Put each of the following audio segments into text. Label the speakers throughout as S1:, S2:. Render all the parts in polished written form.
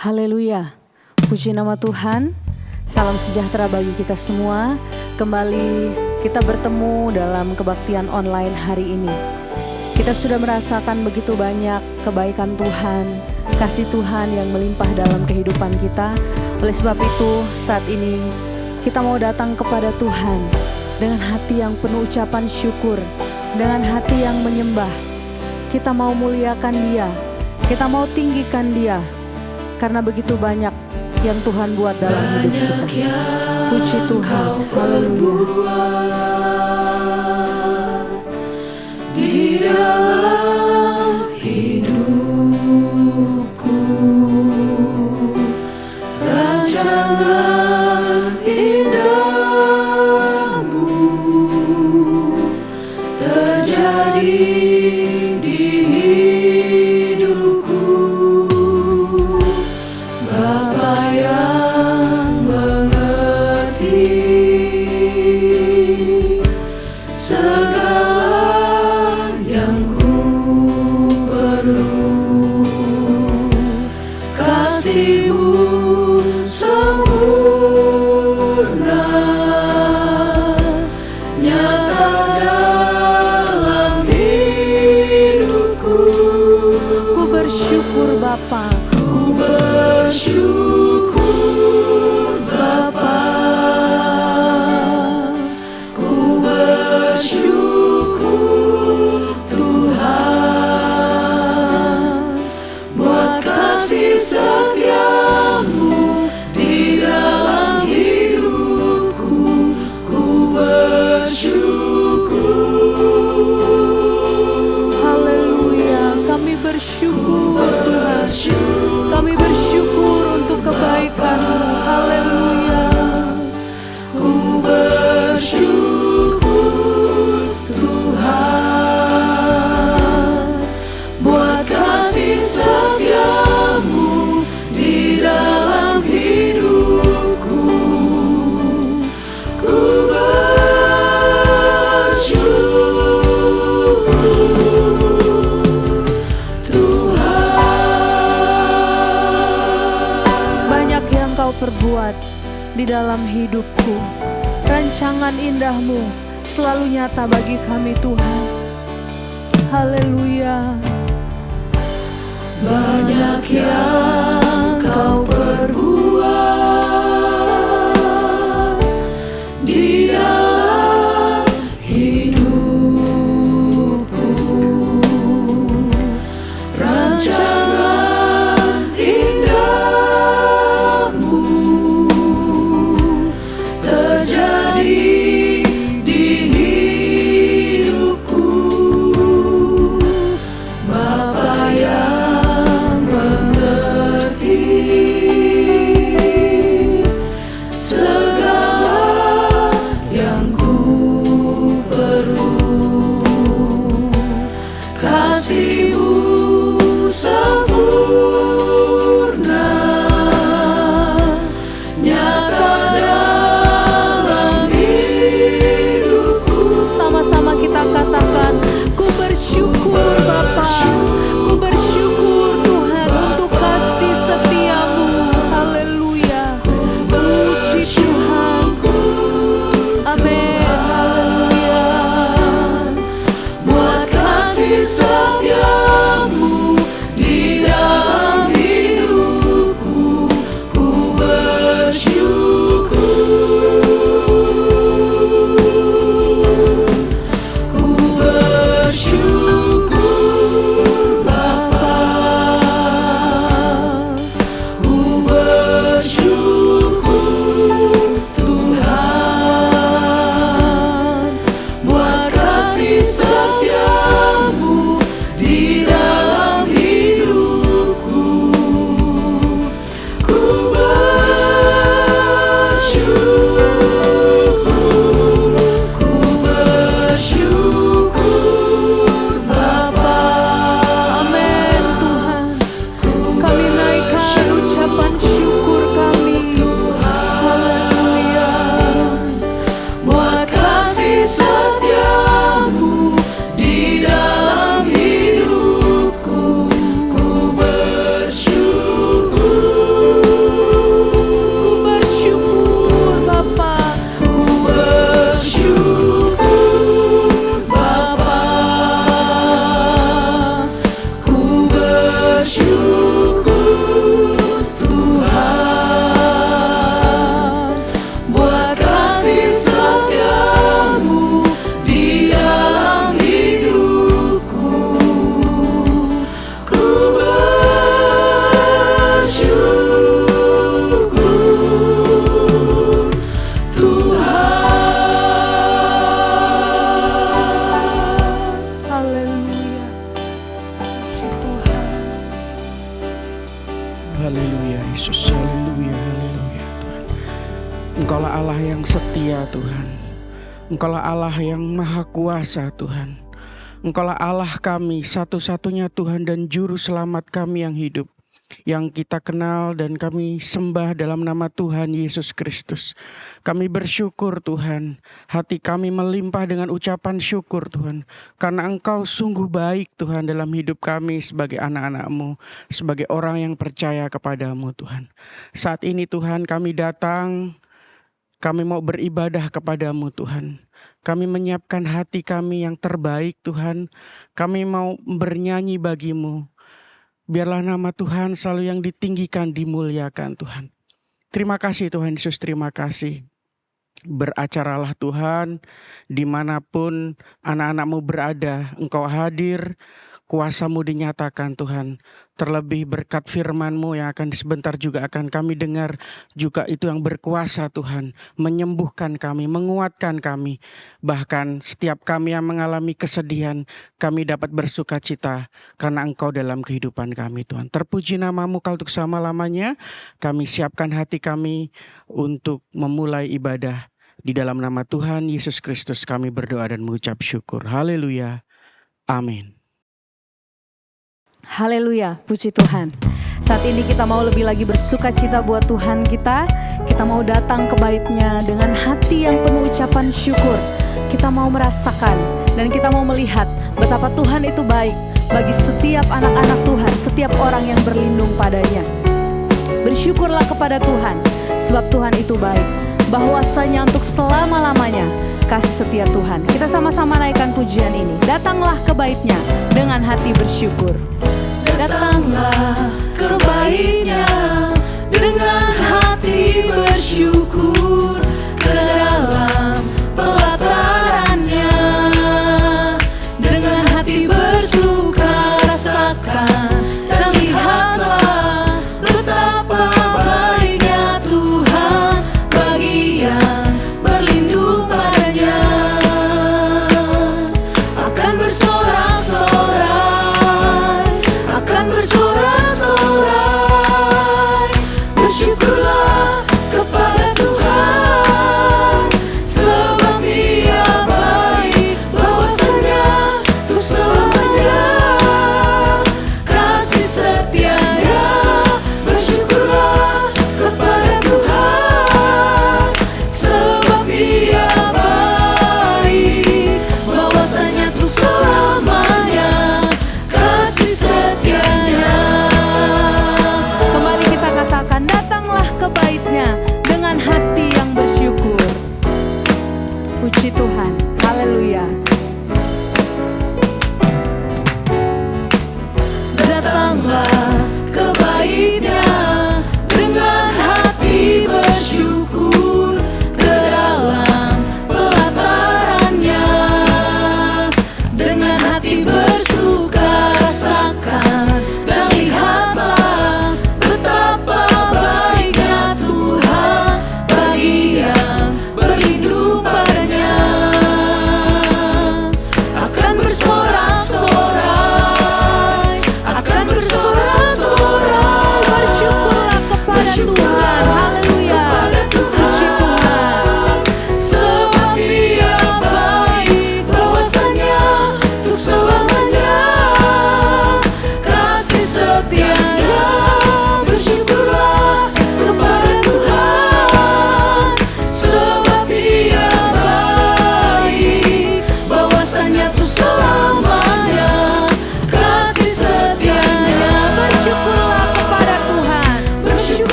S1: Haleluya, puji nama Tuhan. Salam sejahtera bagi kita semua. Kembali kita bertemu dalam kebaktian online hari ini. Kita sudah merasakan begitu banyak kebaikan Tuhan, kasih Tuhan yang melimpah dalam kehidupan kita. Oleh sebab itu, saat ini kita mau datang kepada Tuhan dengan hati yang penuh ucapan syukur, dengan hati yang menyembah. Kita mau muliakan Dia, kita mau tinggikan Dia, karena begitu banyak yang Tuhan buat dalam hidup kita. Puji Tuhan, haleluya.
S2: Di dalam hidupku, rancangan indahmu terjadi di hidupku. Bapa yang mengerti segala yang ku perlu, kasih-Mu sempurna nyata dalam hidupku.
S1: Ku bersyukur Bapa,
S2: Ku bersyukur Bapa, ku bersyukur Tuhan, buat kasih setia-Mu di dalam hidupku. Ku bersyukur.
S1: haleluya. Kami bersyukur Tuhan, kami bersyukur untuk kebaikan-Mu, haleluya.
S2: Ku bersyukur Tuhan, buat kasih setia-Mu di dalam hidupku. Ku bersyukur Tuhan.
S1: Banyak yang Kau perbuat di dalam hidupku. Rancangan indah-Mu selalu nyata bagi kami Tuhan. Haleluya.
S2: Banyak yang Kau perbuat di dalam hidupku. Rancangan indah-Mu terjadi di hidupku. Bapa yang mengerti
S3: Haleluya Yesus, haleluya, haleluya Tuhan. Engkaulah Allah yang setia Tuhan. Engkaulah Allah yang maha kuasa Tuhan. Engkaulah Allah kami, satu-satunya Tuhan dan juru selamat kami yang hidup, yang kita kenal dan kami sembah dalam nama Tuhan Yesus Kristus. Kami bersyukur Tuhan, hati kami melimpah dengan ucapan syukur Tuhan, karena Engkau sungguh baik Tuhan dalam hidup kami sebagai anak-anak-Mu, sebagai orang yang percaya kepadamu Tuhan. Saat ini Tuhan kami datang, kami mau beribadah kepadamu Tuhan. Kami menyiapkan hati kami yang terbaik Tuhan. Kami mau bernyanyi bagimu. Biarlah nama Tuhan selalu yang ditinggikan, dimuliakan Tuhan. Terima kasih Tuhan Yesus, terima kasih. Beracaralah Tuhan, dimanapun anak-anak-Mu berada, Engkau hadir, kuasa-Mu dinyatakan Tuhan. Terlebih berkat firman-Mu yang akan sebentar juga akan kami dengar, juga itu yang berkuasa Tuhan, menyembuhkan kami, menguatkan kami. Bahkan setiap kami yang mengalami kesedihan, kami dapat bersuka cita karena Engkau dalam kehidupan kami Tuhan. Terpuji nama-Mu kau untuk selama-lamanya. Kami siapkan hati kami untuk memulai ibadah. Di dalam nama Tuhan Yesus Kristus kami berdoa dan mengucap syukur. Haleluya. Amin.
S1: Haleluya, puji Tuhan. Saat ini kita mau lebih lagi bersuka cita buat Tuhan kita. Kita mau datang ke bait-Nya dengan hati yang penuh ucapan syukur. Kita mau merasakan dan kita mau melihat betapa Tuhan itu baik bagi setiap anak-anak Tuhan, setiap orang yang berlindung padanya. Bersyukurlah kepada Tuhan, sebab Tuhan itu baik. Bahwasanya untuk selama-lamanya kasih setia Tuhan. Kita sama-sama naikkan pujian ini. Datanglah ke bait-Nya dengan hati bersyukur.
S2: Datanglah ke bait-Nya dengan hati bersyukur, ke dalam pelataran-Nya dengan hati bersuka rasakan, dan lihatlah betapa baiknya Tuhan bagi yang berlindung padanya. Akan bersorak-sorai, akan bersorak-sorai, bersyukurlah kepada Tuhan.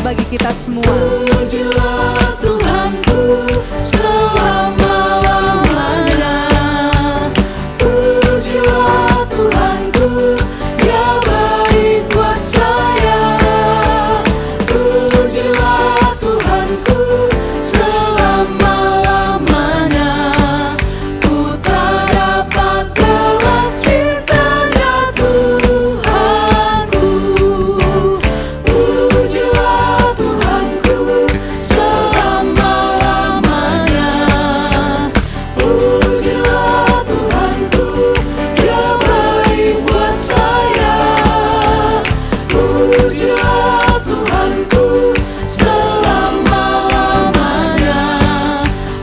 S1: bagi kita semua.
S2: Pujilah Tuhanku selama-lamanya. Pujilah Tuhanku, Dia baik buat saya. Pujilah Tuhanku selama-lamanya. Ku tak dapat balas cintanya Tuhanku. Pujilah Tuhanku selama-lamanya. Pujilah Tuhanku, Dia baik buat saya. Pujilah Tuhanku selama-lamanya.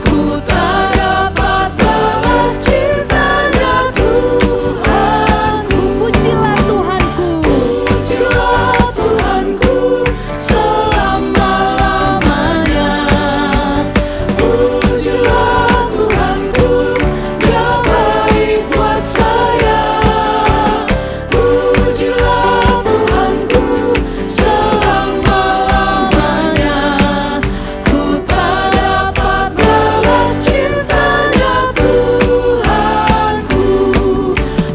S2: Ku tak dapat balas cintanya Tuhanku.
S1: Pujilah Tuhanku.
S2: Pujilah Tuhanku selama-lamanya. Pujilah Tuhanku, Dia baik buat saya. Pujilah Tuhanku selama-lamanya. Ku tak dapat balas cintanya Tuhanku.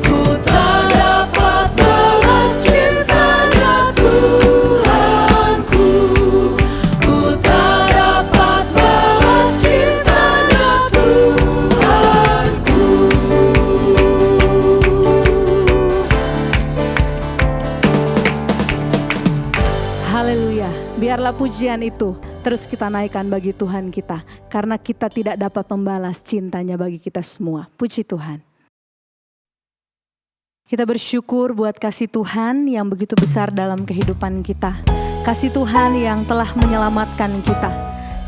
S2: Ku tak dapat balas cintanya Tuhanku. Ku tak dapat balas cintanya Tuhanku.
S1: Haleluya. Biarlah pujian itu terus kita naikkan bagi Tuhan kita, karena kita tidak dapat membalas cintanya bagi kita semua. Puji Tuhan. Kita bersyukur buat kasih Tuhan yang begitu besar dalam kehidupan kita. Kasih Tuhan yang telah menyelamatkan kita.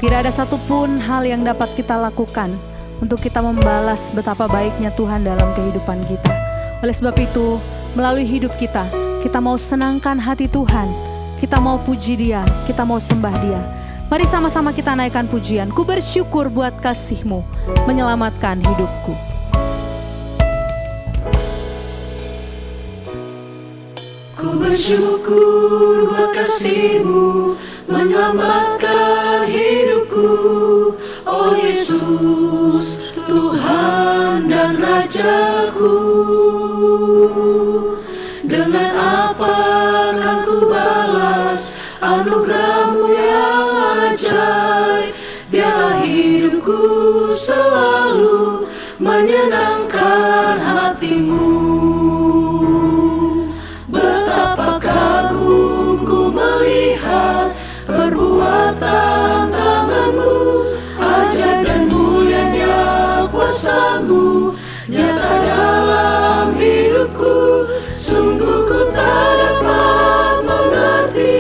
S1: Tidak ada satupun hal yang dapat kita lakukan untuk kita membalas betapa baiknya Tuhan dalam kehidupan kita. Oleh sebab itu, melalui hidup kita, kita mau senangkan hati Tuhan. Kita mau puji Dia, kita mau sembah Dia. Mari sama-sama kita naikkan pujian. Ku bersyukur buat kasih-Mu menyelamatkan hidupku.
S2: Ku bersyukur buat kasih-Mu menyelamatkan hidupku. Oh Yesus, Tuhan dan Rajaku. Dengan apa akan ku balas anugerah-Mu yang ajaib? Biarlah hidupku selalu menyenangkan hati-Mu. Betapa kagum ku melihat perbuatan tangan-Mu, ajaib dan mulianya kuasa-Mu nyata dalam hidupku. Sungguh ku tak dapat mengerti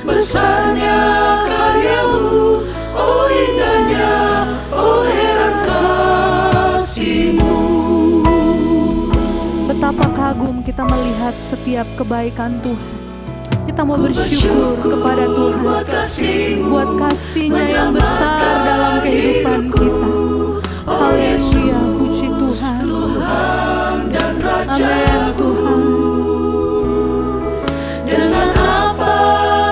S2: besarnya karya-Mu, oh indahnya, oh heran kasih-Mu.
S1: Betapa kagum kita melihat setiap kebaikan Tuhan. Kita mau bersyukur kepada Tuhan buat kasih-Nya yang besar dalam kehidupan kita. Haleluya, puji Tuhan.
S2: Tuhan dan
S1: Amin
S2: Rajaku.
S1: Tuhan.
S2: Dengan apa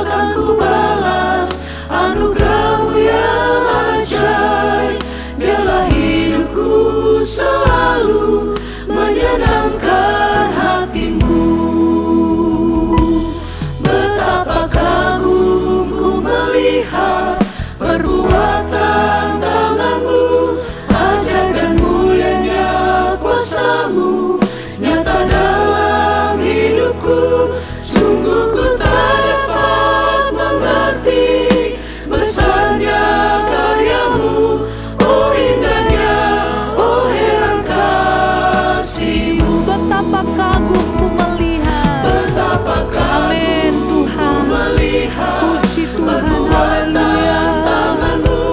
S2: akan ku balas anugerah-Mu yang ajaib? Biarlah hidupku selalu menyenangkan hati-Mu. Betapa kagum ku melihat perbuatan tangan-Mu, ajaib dan mulianya kuasa-Mu nyata dalam hidupku. Sungguh ku tak dapat mengerti besarnya karya-Mu, oh indahnya, oh heran kasih-Mu.
S1: Betapa kagum ku melihat.
S2: Betapa kagum
S1: Amin Tuhan.
S2: ku melihat
S1: Puji Tuhan.
S2: perbuatan
S1: Haleluya.
S2: tangan-Mu,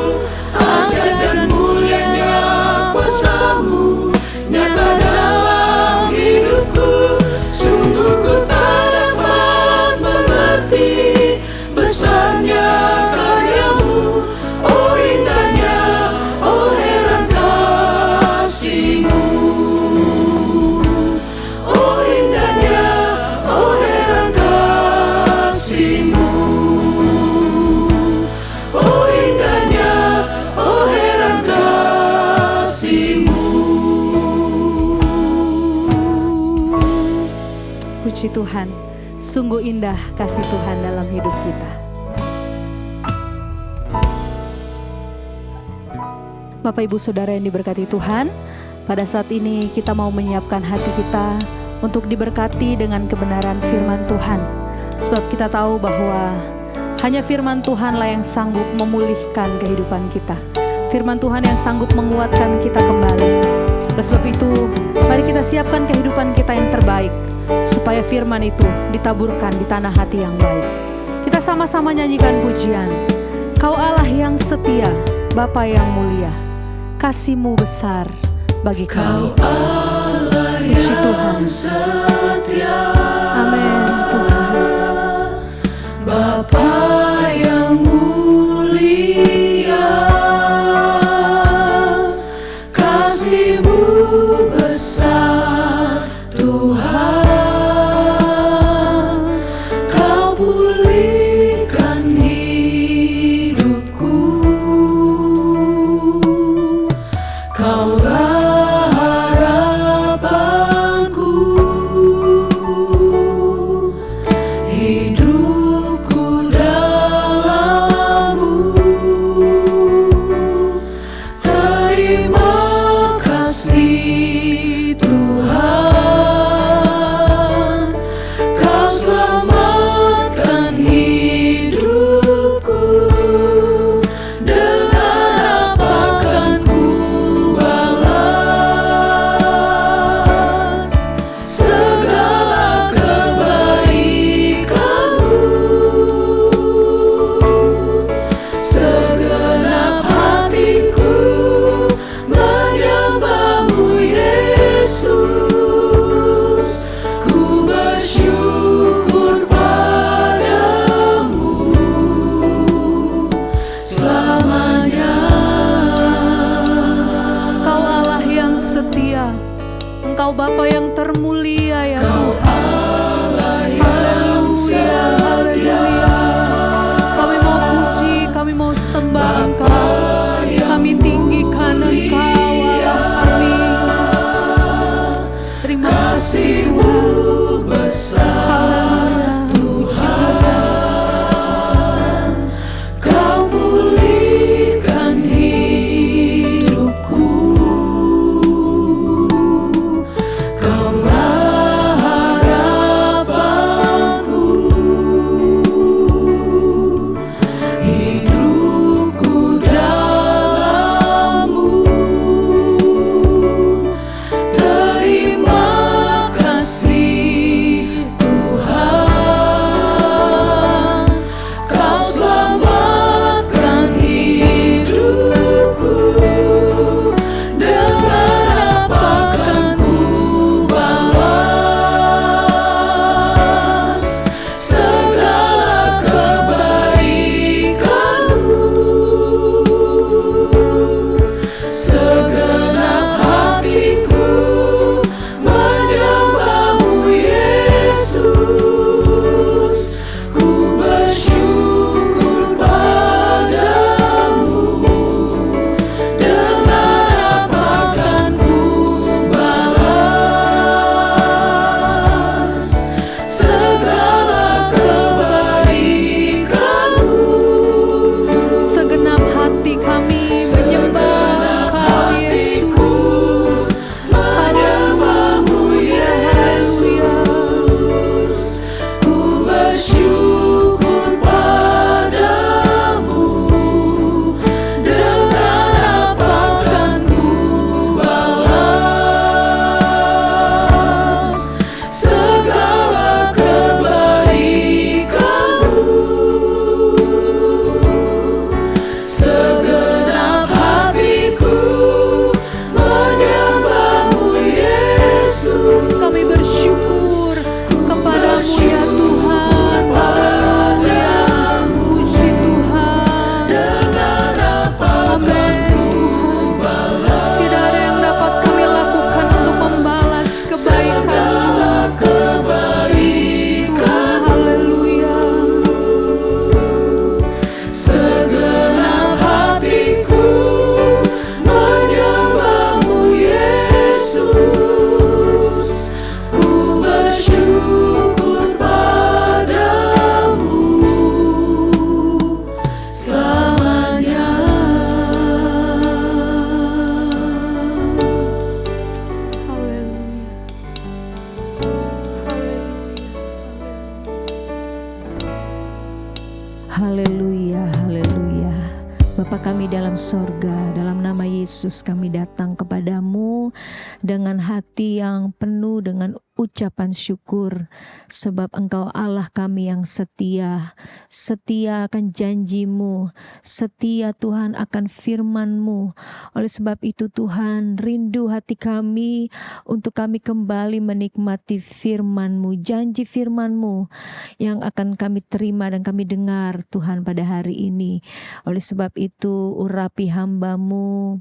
S2: ajaib dan mulianya kuasa-Mu nyata dalam hidupku. Sungguh ku tak dapat mengerti besarnya karya-Mu, oh indahnya, oh heran kasih-Mu. Oh
S1: Puji Tuhan, sungguh indah kasih Tuhan dalam hidup kita. Bapak Ibu Saudara yang diberkati Tuhan, pada saat ini kita mau menyiapkan hati kita untuk diberkati dengan kebenaran firman Tuhan. Sebab kita tahu bahwa hanya firman Tuhanlah yang sanggup memulihkan kehidupan kita. Firman Tuhan yang sanggup menguatkan kita kembali. Oleh sebab itu, mari kita siapkan kehidupan kita yang terbaik, supaya firman itu ditaburkan di tanah hati yang baik. Kita sama-sama nyanyikan pujian. Kau Allah yang setia, Bapa yang mulia, kasih-Mu besar bagi kami.
S2: Kau Allah yang setia,
S1: Amin Tuhan.
S2: Bapa yang mulia, kasih-Mu besar Tuhan. Kau pulihkan hidupku, Kaulah harapanku, hidupku dalam-Mu. Terima kasih Tuhan, Kau selamatkan hidupku. Dengan apa kan ku balas segala kebaikan-Mu? Segenap hatiku menyembah-Mu Yesus, ku bersyukur padamu selamanya.
S1: Engkau Allah yang setia, Engkau Bapa yang termulia ya
S2: Kau
S1: Tuhan.
S2: Allah yang setia,
S1: Kami mau puji, kami mau sembah Engkau. Kami tinggikan Engkau Allah kami. Terima kasih
S2: kasih-Mu
S1: Tuhan.
S2: besar Tuhan. Kau pulihkan hidupku, Kaulah harapanku, hidupku dalam-Mu. Terima kasih
S4: Bapa kami dalam sorga, dalam nama Yesus kami datang kepadamu dengan hati yang penuh dengan ucapan syukur, sebab Engkau Allah kami yang setia, setia akan janjimu, setia Tuhan akan firman-Mu. Oleh sebab itu Tuhan, rindu hati kami untuk kami kembali menikmati firman-Mu, janji firman-Mu yang akan kami terima dan kami dengar Tuhan pada hari ini. Oleh sebab itu urapi hamba-Mu,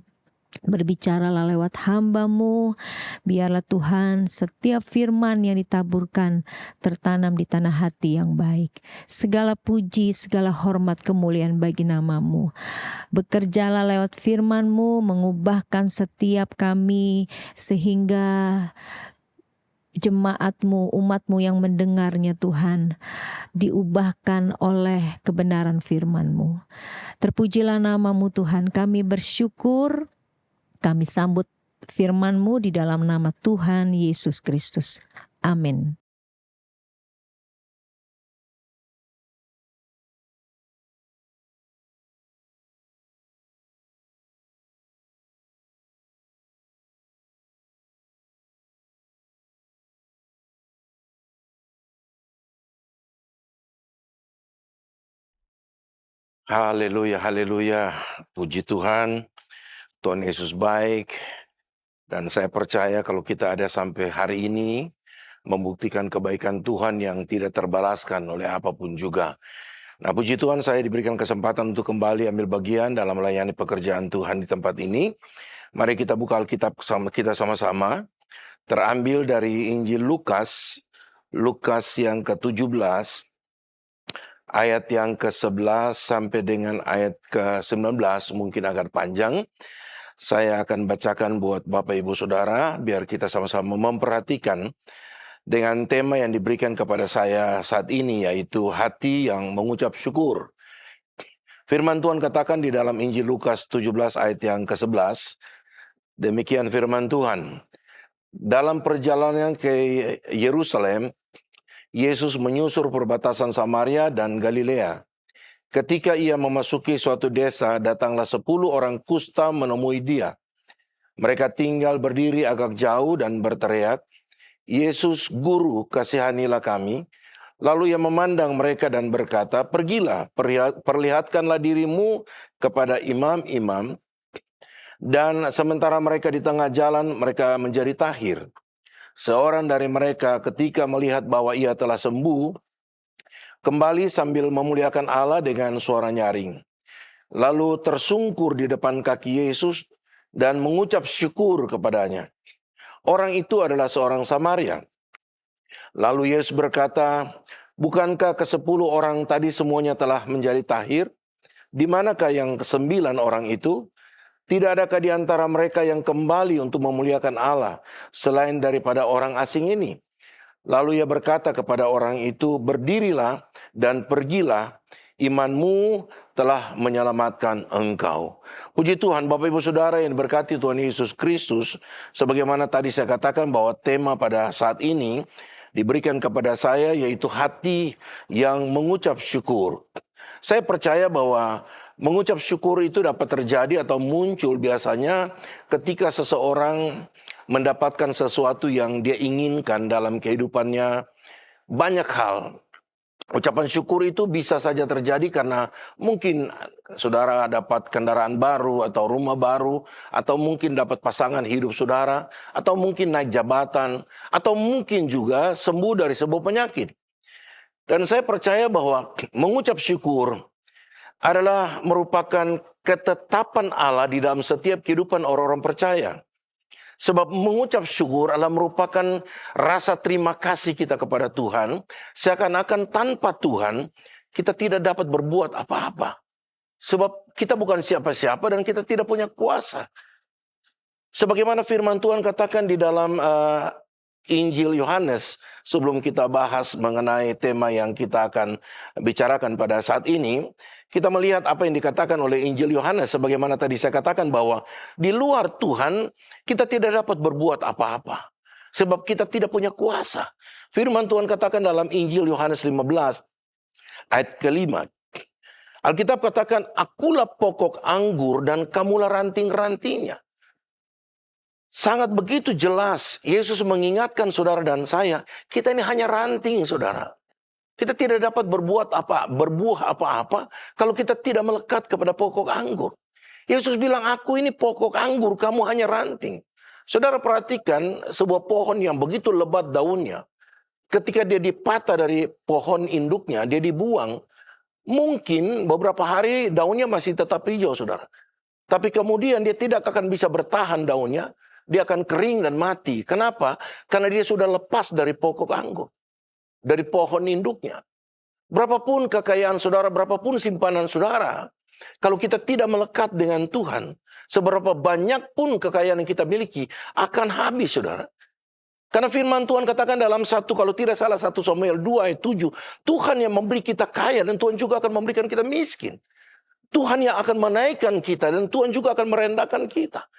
S4: berbicaralah lewat hamba-Mu, biarlah Tuhan setiap firman yang ditaburkan tertanam di tanah hati yang baik. Segala puji, segala hormat kemuliaan bagi nama-Mu. Bekerjalah lewat firman-Mu, mengubahkan setiap kami sehingga jemaat-Mu, umat-Mu yang mendengarnya Tuhan, diubahkan oleh kebenaran firman-Mu. Terpujilah nama-Mu Tuhan, kami bersyukur. Kami sambut firman-Mu di dalam nama Tuhan Yesus Kristus. Amin.
S5: Haleluya, haleluya. Puji Tuhan, Tuhan Yesus baik. Dan saya percaya kalau kita ada sampai hari ini, membuktikan kebaikan Tuhan yang tidak terbalaskan oleh apapun juga. Nah, puji Tuhan, saya diberikan kesempatan untuk kembali ambil bagian dalam melayani pekerjaan Tuhan di tempat ini. Mari kita buka Alkitab kita sama-sama. Terambil dari Injil Lukas, Lukas yang ke-17, ayat yang ke-11 sampai dengan ayat ke-19, mungkin agak panjang. Saya akan bacakan buat Bapak Ibu Saudara, biar kita sama-sama memperhatikan dengan tema yang diberikan kepada saya saat ini, yaitu hati yang mengucap syukur. Firman Tuhan katakan di dalam Injil Lukas 17 ayat yang ke-11, demikian firman Tuhan. Dalam perjalanan ke Yerusalem, Yesus menyusur perbatasan Samaria dan Galilea. Ketika ia memasuki suatu desa, datanglah 10 orang kusta menemui dia. Mereka tinggal berdiri agak jauh dan berteriak, "Yesus, Guru, kasihanilah kami." Lalu ia memandang mereka dan berkata, "Pergilah, perlihatkanlah dirimu kepada imam-imam." Dan sementara mereka di tengah jalan, mereka menjadi tahir. Seorang dari mereka ketika melihat bahwa ia telah sembuh, kembali sambil memuliakan Allah dengan suara nyaring. Lalu tersungkur di depan kaki Yesus dan mengucap syukur kepadanya. Orang itu adalah seorang Samaria. Lalu Yesus berkata, "Bukankah ke-10 orang tadi semuanya telah menjadi tahir? Di manakah yang ke-9 orang itu? Tidak adakah di antara mereka yang kembali untuk memuliakan Allah selain daripada orang asing ini?" Lalu ia berkata kepada orang itu, "Berdirilah dan pergilah, imanmu telah menyelamatkan engkau." Puji Tuhan, Bapak Ibu Saudara yang berkati Tuhan Yesus Kristus. Sebagaimana tadi saya katakan bahwa tema pada saat ini diberikan kepada saya, yaitu hati yang mengucap syukur. Saya percaya bahwa mengucap syukur itu dapat terjadi atau muncul biasanya ketika seseorang mendapatkan sesuatu yang dia inginkan dalam kehidupannya. Banyak hal. Ucapan syukur itu bisa saja terjadi karena mungkin saudara dapat kendaraan baru atau rumah baru, atau mungkin dapat pasangan hidup saudara, atau mungkin naik jabatan, atau mungkin juga sembuh dari sebuah penyakit. Dan saya percaya bahwa mengucap syukur adalah merupakan ketetapan Allah di dalam setiap kehidupan orang-orang percaya. Sebab mengucap syukur adalah merupakan rasa terima kasih kita kepada Tuhan. Seakan-akan tanpa Tuhan, kita tidak dapat berbuat apa-apa. Sebab kita bukan siapa-siapa dan kita tidak punya kuasa. Sebagaimana firman Tuhan katakan di dalam Injil Yohanes, sebelum kita bahas mengenai tema yang kita akan bicarakan pada saat ini, kita melihat apa yang dikatakan oleh Injil Yohanes. Sebagaimana tadi saya katakan bahwa di luar Tuhan kita tidak dapat berbuat apa-apa. Sebab kita tidak punya kuasa. Firman Tuhan katakan dalam Injil Yohanes 15 ayat ke-5. Alkitab katakan, akulah pokok anggur dan kamulah ranting-rantingnya. Sangat begitu jelas Yesus mengingatkan saudara dan saya, kita ini hanya ranting, saudara. Kita tidak dapat berbuah apa-apa kalau kita tidak melekat kepada pokok anggur. Yesus bilang, aku ini pokok anggur, kamu hanya ranting. Saudara perhatikan sebuah pohon yang begitu lebat daunnya. Ketika dia dipatah dari pohon induknya, dia dibuang. Mungkin beberapa hari daunnya masih tetap hijau, saudara. Tapi kemudian dia tidak akan bisa bertahan daunnya. Dia akan kering dan mati. Kenapa? Karena dia sudah lepas dari pokok anggur. Dari pohon induknya. Berapapun kekayaan saudara, berapapun simpanan saudara, kalau kita tidak melekat dengan Tuhan, seberapa banyak pun kekayaan yang kita miliki akan habis, saudara. Karena firman Tuhan katakan dalam kalau tidak salah 1 Samuel 2 ayat 7, Tuhan yang memberi kita kaya dan Tuhan juga akan memberikan kita miskin. Tuhan yang akan menaikkan kita dan Tuhan juga akan merendahkan kita.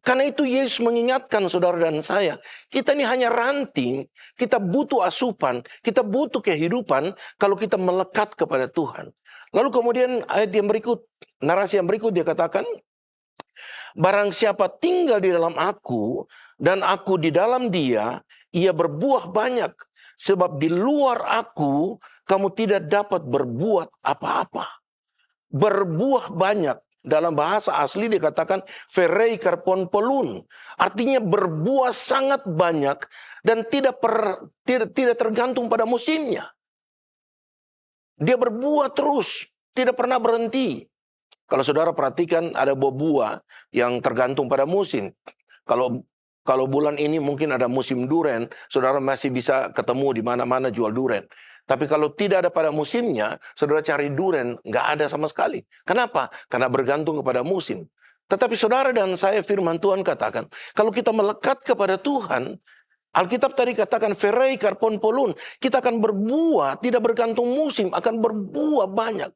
S5: Karena itu Yesus mengingatkan saudara dan saya, kita ini hanya ranting, kita butuh asupan, kita butuh kehidupan kalau kita melekat kepada Tuhan. Lalu kemudian ayat yang berikut, narasi yang berikut dia katakan, barang siapa tinggal di dalam aku dan aku di dalam dia, ia berbuah banyak. Sebab di luar aku, kamu tidak dapat berbuat apa-apa. Berbuah banyak. Dalam bahasa asli dikatakan ferei karpon pelun. Artinya berbuah sangat banyak dan tidak tergantung pada musimnya. Dia berbuah terus, tidak pernah berhenti. Kalau saudara perhatikan ada buah yang tergantung pada musim. Kalau bulan ini mungkin ada musim durian, saudara masih bisa ketemu di mana-mana jual durian. Tapi kalau tidak ada pada musimnya, saudara cari durian, nggak ada sama sekali. Kenapa? Karena bergantung kepada musim. Tetapi saudara dan saya firman Tuhan katakan, kalau kita melekat kepada Tuhan, Alkitab tadi katakan, ferei karpon polun, kita akan berbuah, tidak bergantung musim, akan berbuah banyak.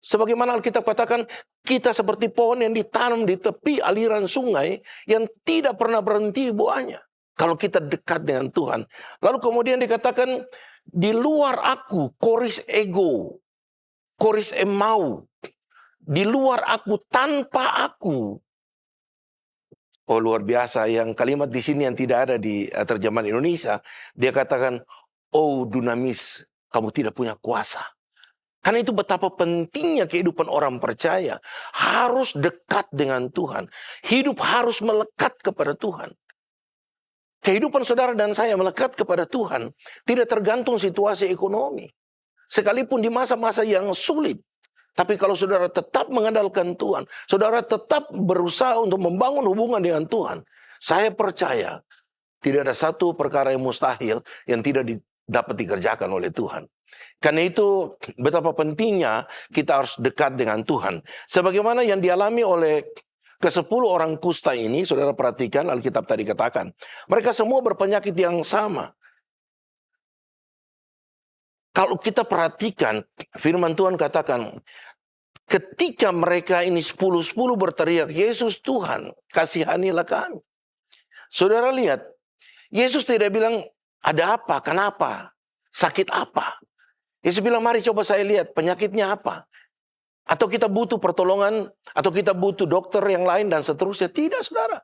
S5: Sebagaimana Alkitab katakan, kita seperti pohon yang ditanam di tepi aliran sungai, yang tidak pernah berhenti buahnya. Kalau kita dekat dengan Tuhan. Lalu kemudian dikatakan, di luar aku, koris ego, koris emau. Di luar aku, tanpa aku. Oh, luar biasa. Yang kalimat di sini yang tidak ada di terjemahan Indonesia. Dia katakan, oh dunamis, kamu tidak punya kuasa. Karena itu betapa pentingnya kehidupan orang percaya. Harus dekat dengan Tuhan. Hidup harus melekat kepada Tuhan. Kehidupan saudara dan saya melekat kepada Tuhan tidak tergantung situasi ekonomi. Sekalipun di masa-masa yang sulit. Tapi kalau saudara tetap mengandalkan Tuhan, saudara tetap berusaha untuk membangun hubungan dengan Tuhan, saya percaya tidak ada satu perkara yang mustahil yang tidak dapat dikerjakan oleh Tuhan. Karena itu betapa pentingnya kita harus dekat dengan Tuhan. Sebagaimana yang dialami oleh ke-10 orang kusta ini, saudara perhatikan Alkitab tadi katakan, mereka semua berpenyakit yang sama. Kalau kita perhatikan, firman Tuhan katakan, ketika mereka ini 10-10 berteriak, Yesus Tuhan, kasihanilah kami. Saudara lihat, Yesus tidak bilang, ada apa, kenapa, sakit apa. Yesus bilang, mari coba saya lihat, penyakitnya apa. Atau kita butuh pertolongan, atau kita butuh dokter yang lain dan seterusnya. Tidak, saudara.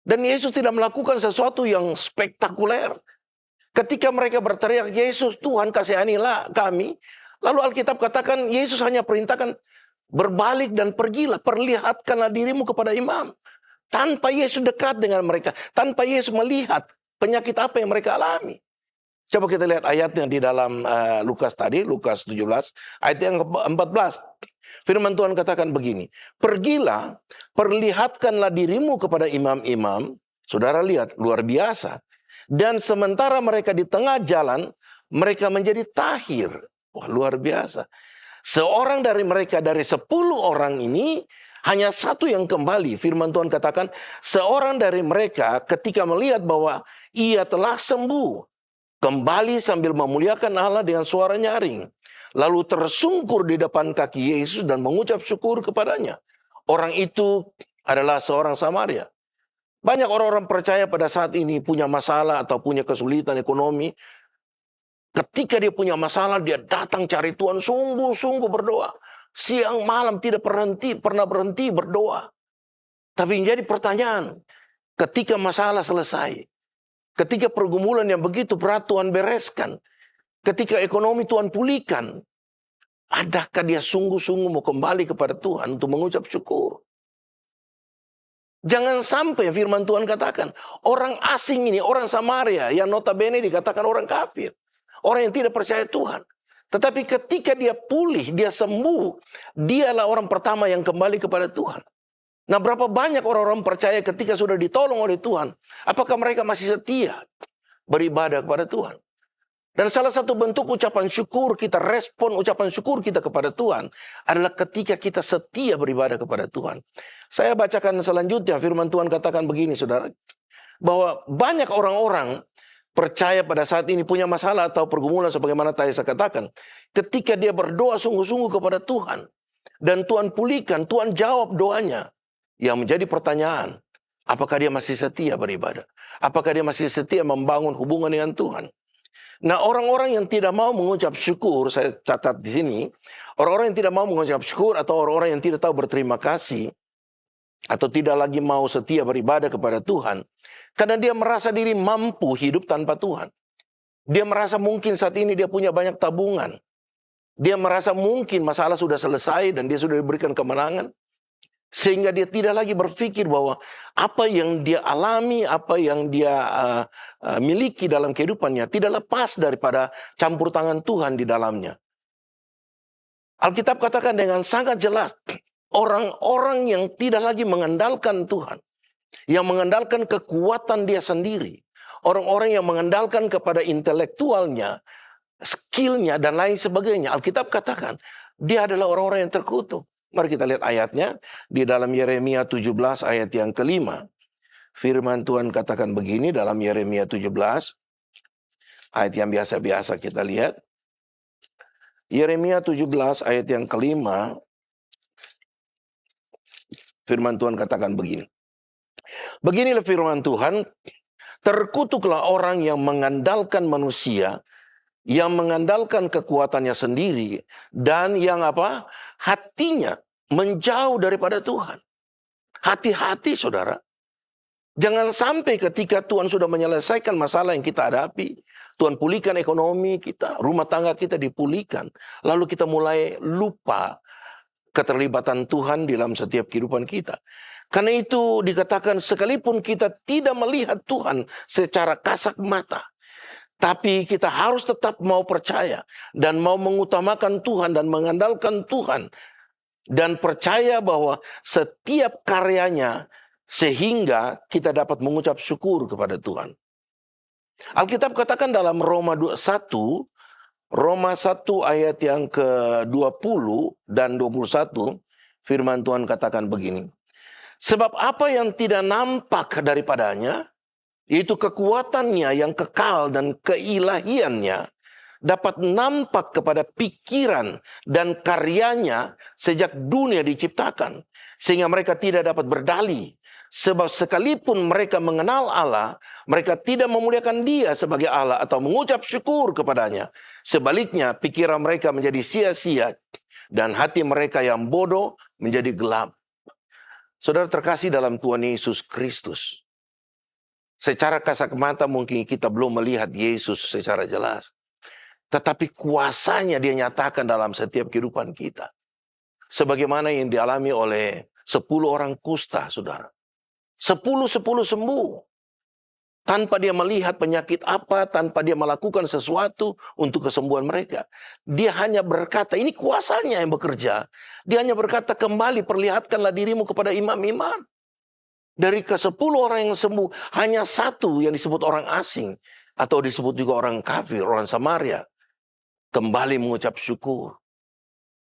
S5: Dan Yesus tidak melakukan sesuatu yang spektakuler. Ketika mereka berteriak, Yesus Tuhan kasihanilah kami. Lalu Alkitab katakan, Yesus hanya perintahkan, berbalik dan pergilah, perlihatkanlah dirimu kepada imam. Tanpa Yesus dekat dengan mereka. Tanpa Yesus melihat penyakit apa yang mereka alami. Coba kita lihat ayatnya di dalam Lukas tadi, Lukas 17, ayat yang ke-14. Firman Tuhan katakan begini, pergilah, perlihatkanlah dirimu kepada imam-imam. Saudara lihat, luar biasa. Dan sementara mereka di tengah jalan, mereka menjadi tahir. Wah, luar biasa. Seorang dari mereka, dari 10 orang ini, hanya satu yang kembali. Firman Tuhan katakan, seorang dari mereka ketika melihat bahwa ia telah sembuh, kembali sambil memuliakan Allah dengan suara nyaring. Lalu tersungkur di depan kaki Yesus dan mengucap syukur kepadanya. Orang itu adalah seorang Samaria. Banyak orang-orang percaya pada saat ini punya masalah atau punya kesulitan ekonomi. Ketika dia punya masalah, dia datang cari Tuhan, sungguh-sungguh berdoa. siang malam tidak pernah berhenti berdoa. Tapi yang jadi pertanyaan, ketika masalah selesai, ketika pergumulan yang begitu berat Tuhan bereskan, ketika ekonomi Tuhan pulihkan, adakah dia sungguh-sungguh mau kembali kepada Tuhan untuk mengucap syukur? Jangan sampai firman Tuhan katakan, orang asing ini, orang Samaria yang notabene dikatakan orang kafir, orang yang tidak percaya Tuhan. Tetapi ketika dia pulih, dia sembuh, dialah orang pertama yang kembali kepada Tuhan. Nah, berapa banyak orang-orang percaya ketika sudah ditolong oleh Tuhan, apakah mereka masih setia beribadah kepada Tuhan? Dan salah satu bentuk ucapan syukur kita, respon ucapan syukur kita kepada Tuhan adalah ketika kita setia beribadah kepada Tuhan. Saya bacakan selanjutnya, firman Tuhan katakan begini, saudara, bahwa banyak orang-orang percaya pada saat ini punya masalah atau pergumulan sebagaimana tadi saya katakan. Ketika dia berdoa sungguh-sungguh kepada Tuhan, dan Tuhan pulihkan, Tuhan jawab doanya. Yang menjadi pertanyaan, apakah dia masih setia beribadah? Apakah dia masih setia membangun hubungan dengan Tuhan? Nah, orang-orang yang tidak mau mengucap syukur, saya catat di sini, orang-orang yang tidak mau mengucap syukur atau orang-orang yang tidak tahu berterima kasih, atau tidak lagi mau setia beribadah kepada Tuhan, karena dia merasa diri mampu hidup tanpa Tuhan. Dia merasa mungkin saat ini dia punya banyak tabungan. Dia merasa mungkin masalah sudah selesai dan dia sudah diberikan kemenangan. Sehingga dia tidak lagi berpikir bahwa apa yang dia alami, apa yang dia miliki dalam kehidupannya tidak lepas daripada campur tangan Tuhan di dalamnya. Alkitab katakan dengan sangat jelas, orang-orang yang tidak lagi mengandalkan Tuhan, yang mengandalkan kekuatan dia sendiri, orang-orang yang mengandalkan kepada intelektualnya, skillnya, dan lain sebagainya. Alkitab katakan, dia adalah orang-orang yang terkutuk. Mari kita lihat ayatnya di dalam Yeremia 17 ayat yang kelima. Firman Tuhan katakan begini dalam Yeremia 17. Ayat yang biasa-biasa kita lihat. Yeremia 17 ayat yang kelima. Firman Tuhan katakan begini. Beginilah firman Tuhan. Terkutuklah orang yang mengandalkan manusia, yang mengandalkan kekuatannya sendiri, dan yang apa? Hatinya menjauh daripada Tuhan. Hati-hati, saudara. Jangan sampai ketika Tuhan sudah menyelesaikan masalah yang kita hadapi, Tuhan pulihkan ekonomi kita, rumah tangga kita dipulihkan, lalu kita mulai lupa keterlibatan Tuhan dalam setiap kehidupan kita. Karena itu dikatakan sekalipun kita tidak melihat Tuhan secara kasat mata, tapi kita harus tetap mau percaya dan mau mengutamakan Tuhan dan mengandalkan Tuhan. Dan percaya bahwa setiap karyanya sehingga kita dapat mengucap syukur kepada Tuhan. Alkitab katakan dalam Roma 1 ayat yang ke-20 dan 21, firman Tuhan katakan begini. Sebab apa yang tidak nampak daripadanya, yaitu kekuatannya yang kekal dan keilahiannya, dapat nampak kepada pikiran dan karyanya sejak dunia diciptakan. Sehingga mereka tidak dapat berdalih. Sebab sekalipun mereka mengenal Allah, mereka tidak memuliakan Dia sebagai Allah atau mengucap syukur kepadanya. Sebaliknya, pikiran mereka menjadi sia-sia dan hati mereka yang bodoh menjadi gelap. Saudara terkasih dalam Tuhan Yesus Kristus, secara kasat mata mungkin kita belum melihat Yesus secara jelas. Tetapi kuasanya dia nyatakan dalam setiap kehidupan kita. Sebagaimana yang dialami oleh 10 orang kusta, saudara. 10 sembuh. Tanpa dia melihat penyakit apa, tanpa dia melakukan sesuatu untuk kesembuhan mereka. Dia hanya berkata, ini kuasanya yang bekerja. Dia hanya berkata, kembali perlihatkanlah dirimu kepada imam-imam. Dari ke-10 orang yang sembuh, hanya 1 yang disebut orang asing. Atau disebut juga orang kafir, orang Samaria. Kembali mengucap syukur.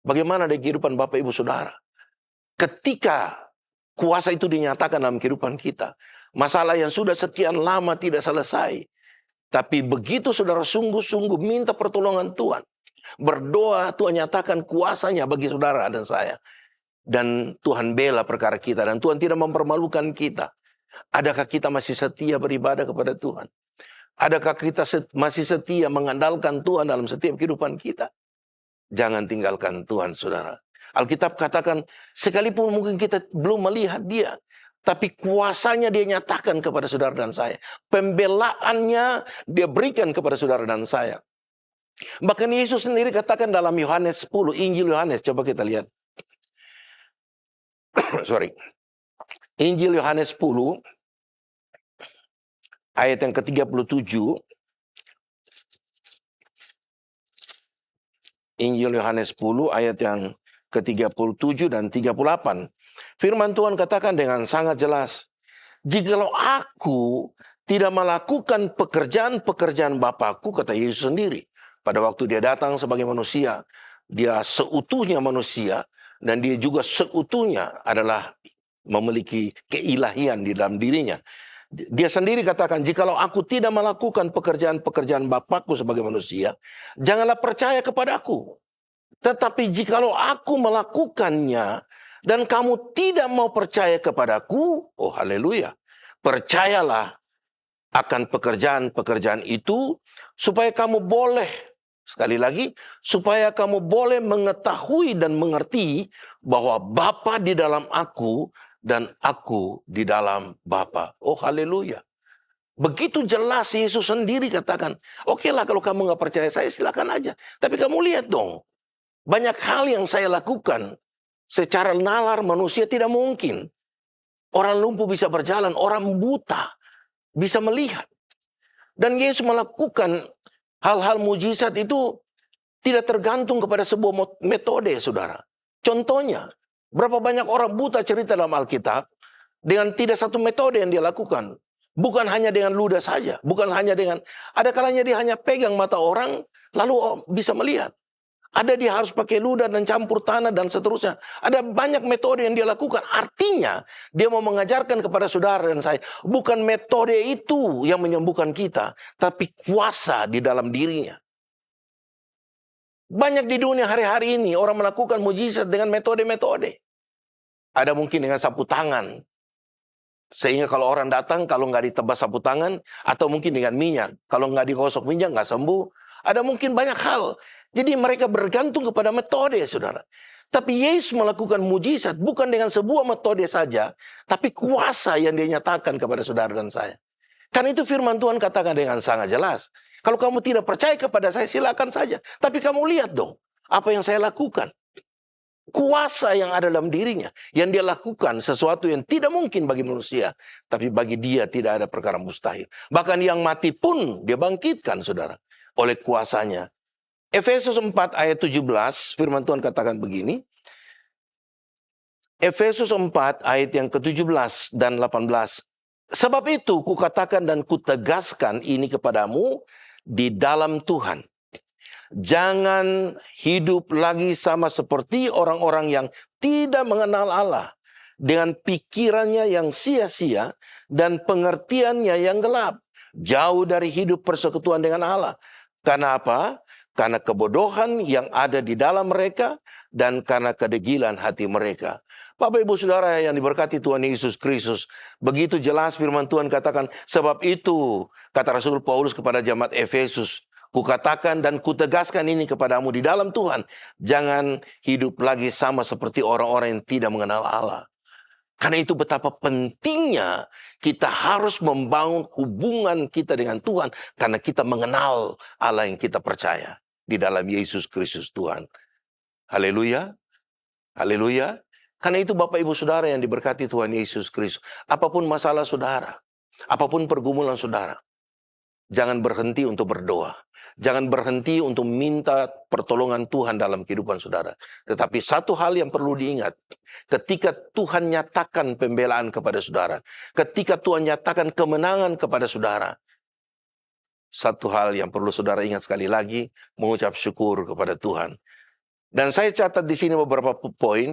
S5: Bagaimana di kehidupan Bapak Ibu Saudara? Ketika kuasa itu dinyatakan dalam kehidupan kita, masalah yang sudah sekian lama tidak selesai. Tapi begitu saudara sungguh-sungguh minta pertolongan Tuhan, berdoa, Tuhan nyatakan kuasanya bagi saudara dan saya. Dan Tuhan bela perkara kita, dan Tuhan tidak mempermalukan kita. Adakah kita masih setia beribadah kepada Tuhan? Adakah kita masih setia mengandalkan Tuhan dalam setiap kehidupan kita? Jangan tinggalkan Tuhan, saudara. Alkitab katakan, sekalipun mungkin kita belum melihat dia, tapi kuasanya dia nyatakan kepada saudara dan saya. Pembelaannya dia berikan kepada saudara dan saya. Bahkan Yesus sendiri katakan dalam Yohanes 10, Injil Yohanes, coba kita lihat. Sorry. Injil Yohanes 10, ayat yang ke-37. Injil Yohanes 10, ayat yang ke-37 dan 38. Firman Tuhan katakan dengan sangat jelas, jikalau aku tidak melakukan pekerjaan-pekerjaan Bapakku, kata Yesus sendiri. Pada waktu dia datang sebagai manusia, dia seutuhnya manusia, dan dia juga seutuhnya adalah memiliki keilahian di dalam dirinya. Dia sendiri katakan, jikalau aku tidak melakukan pekerjaan-pekerjaan Bapakku sebagai manusia, janganlah percaya kepadaku. Tetapi jikalau aku melakukannya, dan kamu tidak mau percaya kepadaku, oh haleluya, percayalah akan pekerjaan-pekerjaan itu, supaya kamu boleh, sekali lagi, supaya kamu boleh mengetahui dan mengerti bahwa Bapa di dalam aku, dan aku di dalam Bapa. Oh haleluya. Begitu jelas Yesus sendiri katakan, oke lah kalau kamu nggak percaya saya silakan aja. Tapi kamu lihat dong, banyak hal yang saya lakukan secara nalar manusia tidak mungkin. Orang lumpuh bisa berjalan, orang buta bisa melihat. Dan Yesus melakukan hal-hal mujizat itu tidak tergantung kepada sebuah metode, saudara. Contohnya, berapa banyak orang buta cerita dalam Alkitab dengan tidak satu metode yang dia lakukan. Bukan hanya dengan ludah saja. Bukan hanya dengan, ada kalanya dia hanya pegang mata orang, lalu bisa melihat. Ada dia harus pakai ludah dan campur tanah dan seterusnya. Ada banyak metode yang dia lakukan. Artinya dia mau mengajarkan kepada saudara dan saya. Bukan metode itu yang menyembuhkan kita. Tapi kuasa di dalam dirinya. Banyak di dunia hari-hari ini orang melakukan mujizat dengan metode-metode. Ada mungkin dengan sapu tangan. Sehingga kalau orang datang, kalau nggak ditebas sapu tangan. Atau mungkin dengan minyak. Kalau nggak digosok minyak, nggak sembuh. Ada mungkin banyak hal. Jadi mereka bergantung kepada metode, saudara. Tapi Yesus melakukan mujizat bukan dengan sebuah metode saja, tapi kuasa yang dia nyatakan kepada saudara dan saya. Karena itu firman Tuhan katakan dengan sangat jelas. Kalau kamu tidak percaya kepada saya, silakan saja. Tapi kamu lihat dong, apa yang saya lakukan. Kuasa yang ada dalam dirinya, yang dia lakukan sesuatu yang tidak mungkin bagi manusia. Tapi bagi dia tidak ada perkara mustahil. Bahkan yang mati pun dia bangkitkan, saudara. Oleh kuasanya. Efesus 4 ayat 17, firman Tuhan katakan begini. Efesus 4 ayat yang ke-17 dan 18. Sebab itu kukatakan dan kutegaskan ini kepadamu di dalam Tuhan. Jangan hidup lagi sama seperti orang-orang yang tidak mengenal Allah. Dengan pikirannya yang sia-sia dan pengertiannya yang gelap. Jauh dari hidup persekutuan dengan Allah. Karena apa? Karena kebodohan yang ada di dalam mereka dan karena kedegilan hati mereka. Bapak Ibu Saudara yang diberkati Tuhan Yesus Kristus, begitu jelas firman Tuhan katakan, sebab itu kata Rasul Paulus kepada jemaat Efesus, kukatakan dan kutegaskan ini kepadamu di dalam Tuhan, jangan hidup lagi sama seperti orang-orang yang tidak mengenal Allah. Karena itu betapa pentingnya kita harus membangun hubungan kita dengan Tuhan. Karena kita mengenal Allah yang kita percaya. Di dalam Yesus Kristus Tuhan. Haleluya. Haleluya. Karena itu Bapak Ibu Saudara yang diberkati Tuhan Yesus Kristus. Apapun masalah saudara. Apapun pergumulan saudara. Jangan berhenti untuk berdoa. Jangan berhenti untuk minta pertolongan Tuhan dalam kehidupan saudara. Tetapi satu hal yang perlu diingat. Ketika Tuhan nyatakan pembelaan kepada saudara. Ketika Tuhan nyatakan kemenangan kepada saudara. Satu hal yang perlu saudara ingat sekali lagi. Mengucap syukur kepada Tuhan. Dan saya catat di sini beberapa poin.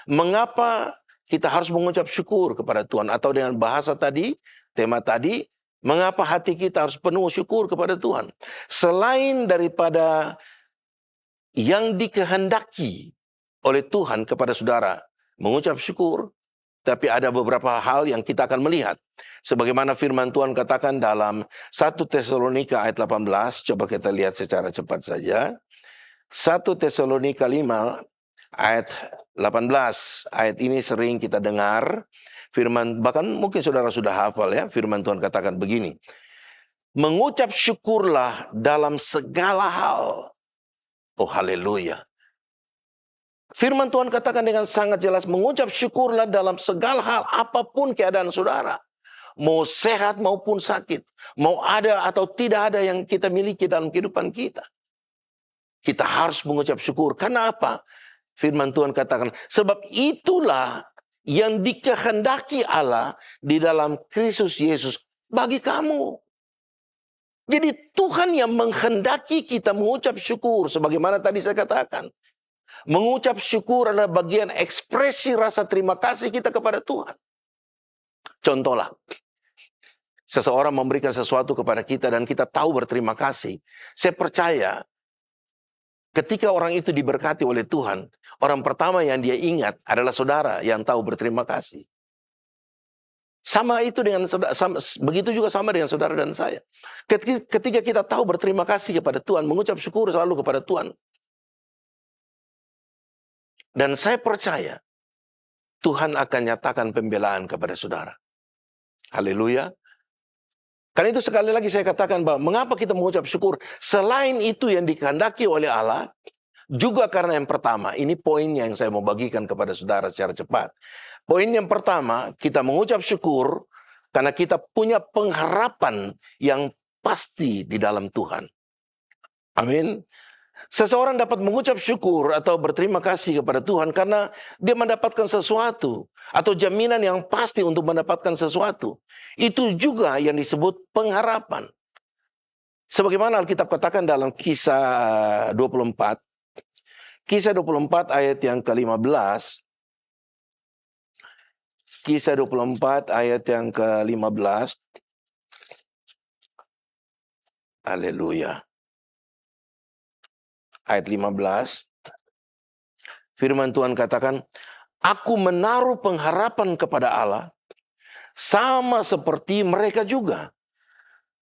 S5: Mengapa kita harus mengucap syukur kepada Tuhan. Atau dengan bahasa tadi, tema tadi. Mengapa hati kita harus penuh syukur kepada Tuhan? Selain daripada yang dikehendaki oleh Tuhan kepada saudara, mengucap syukur, tapi ada beberapa hal yang kita akan melihat. Sebagaimana firman Tuhan katakan dalam 1 Tesalonika ayat 18, coba kita lihat secara cepat saja. 1 Tesalonika 5 ayat 18. Ayat ini sering kita dengar. Firman, bahkan mungkin saudara sudah hafal ya. Firman Tuhan katakan begini. Mengucap syukurlah dalam segala hal. Oh haleluya. Firman Tuhan katakan dengan sangat jelas. Mengucap syukurlah dalam segala hal. Apapun keadaan saudara. Mau sehat maupun sakit. Mau ada atau tidak ada yang kita miliki dalam kehidupan kita. Kita harus mengucap syukur. Karena apa? Firman Tuhan katakan. Sebab itulah yang dikehendaki Allah di dalam Kristus Yesus bagi kamu. Jadi Tuhan yang menghendaki kita mengucap syukur. Sebagaimana tadi saya katakan. Mengucap syukur adalah bagian ekspresi rasa terima kasih kita kepada Tuhan. Contohlah, seseorang memberikan sesuatu kepada kita dan kita tahu berterima kasih. Saya percaya ketika orang itu diberkati oleh Tuhan, orang pertama yang dia ingat adalah saudara yang tahu berterima kasih. Begitu juga sama dengan saudara dan saya. Ketika kita tahu berterima kasih kepada Tuhan, mengucap syukur selalu kepada Tuhan. Dan saya percaya Tuhan akan nyatakan pembelaan kepada saudara. Haleluya. Karena itu sekali lagi saya katakan bahwa mengapa kita mengucap syukur. Selain itu yang dikehendaki oleh Allah. Juga karena yang pertama. Ini poin yang saya mau bagikan kepada saudara secara cepat. Poin yang pertama. Kita mengucap syukur. Karena kita punya pengharapan yang pasti di dalam Tuhan. Amin. Seseorang dapat mengucap syukur atau berterima kasih kepada Tuhan karena dia mendapatkan sesuatu atau jaminan yang pasti untuk mendapatkan sesuatu. Itu juga yang disebut pengharapan. Sebagaimana Alkitab katakan dalam Kisah 24. Kisah 24 ayat yang ke-15. Kisah 24 ayat yang ke-15. Haleluya. Ayat 15. Firman Tuhan katakan, aku menaruh pengharapan kepada Allah sama seperti mereka juga,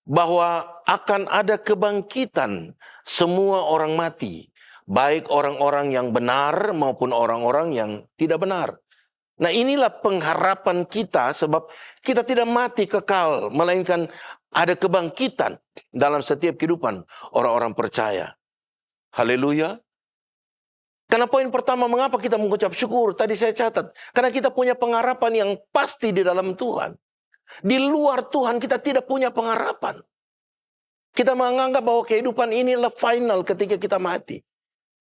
S5: bahwa akan ada kebangkitan semua orang mati, baik orang-orang yang benar maupun orang-orang yang tidak benar. Nah, inilah pengharapan kita sebab kita tidak mati kekal, melainkan ada kebangkitan dalam setiap kehidupan orang-orang percaya. Haleluya. Karena poin pertama mengapa kita mengucap syukur. Tadi saya catat. Karena kita punya pengharapan yang pasti di dalam Tuhan. Di luar Tuhan kita tidak punya pengharapan. Kita menganggap bahwa kehidupan ini adalah final ketika kita mati.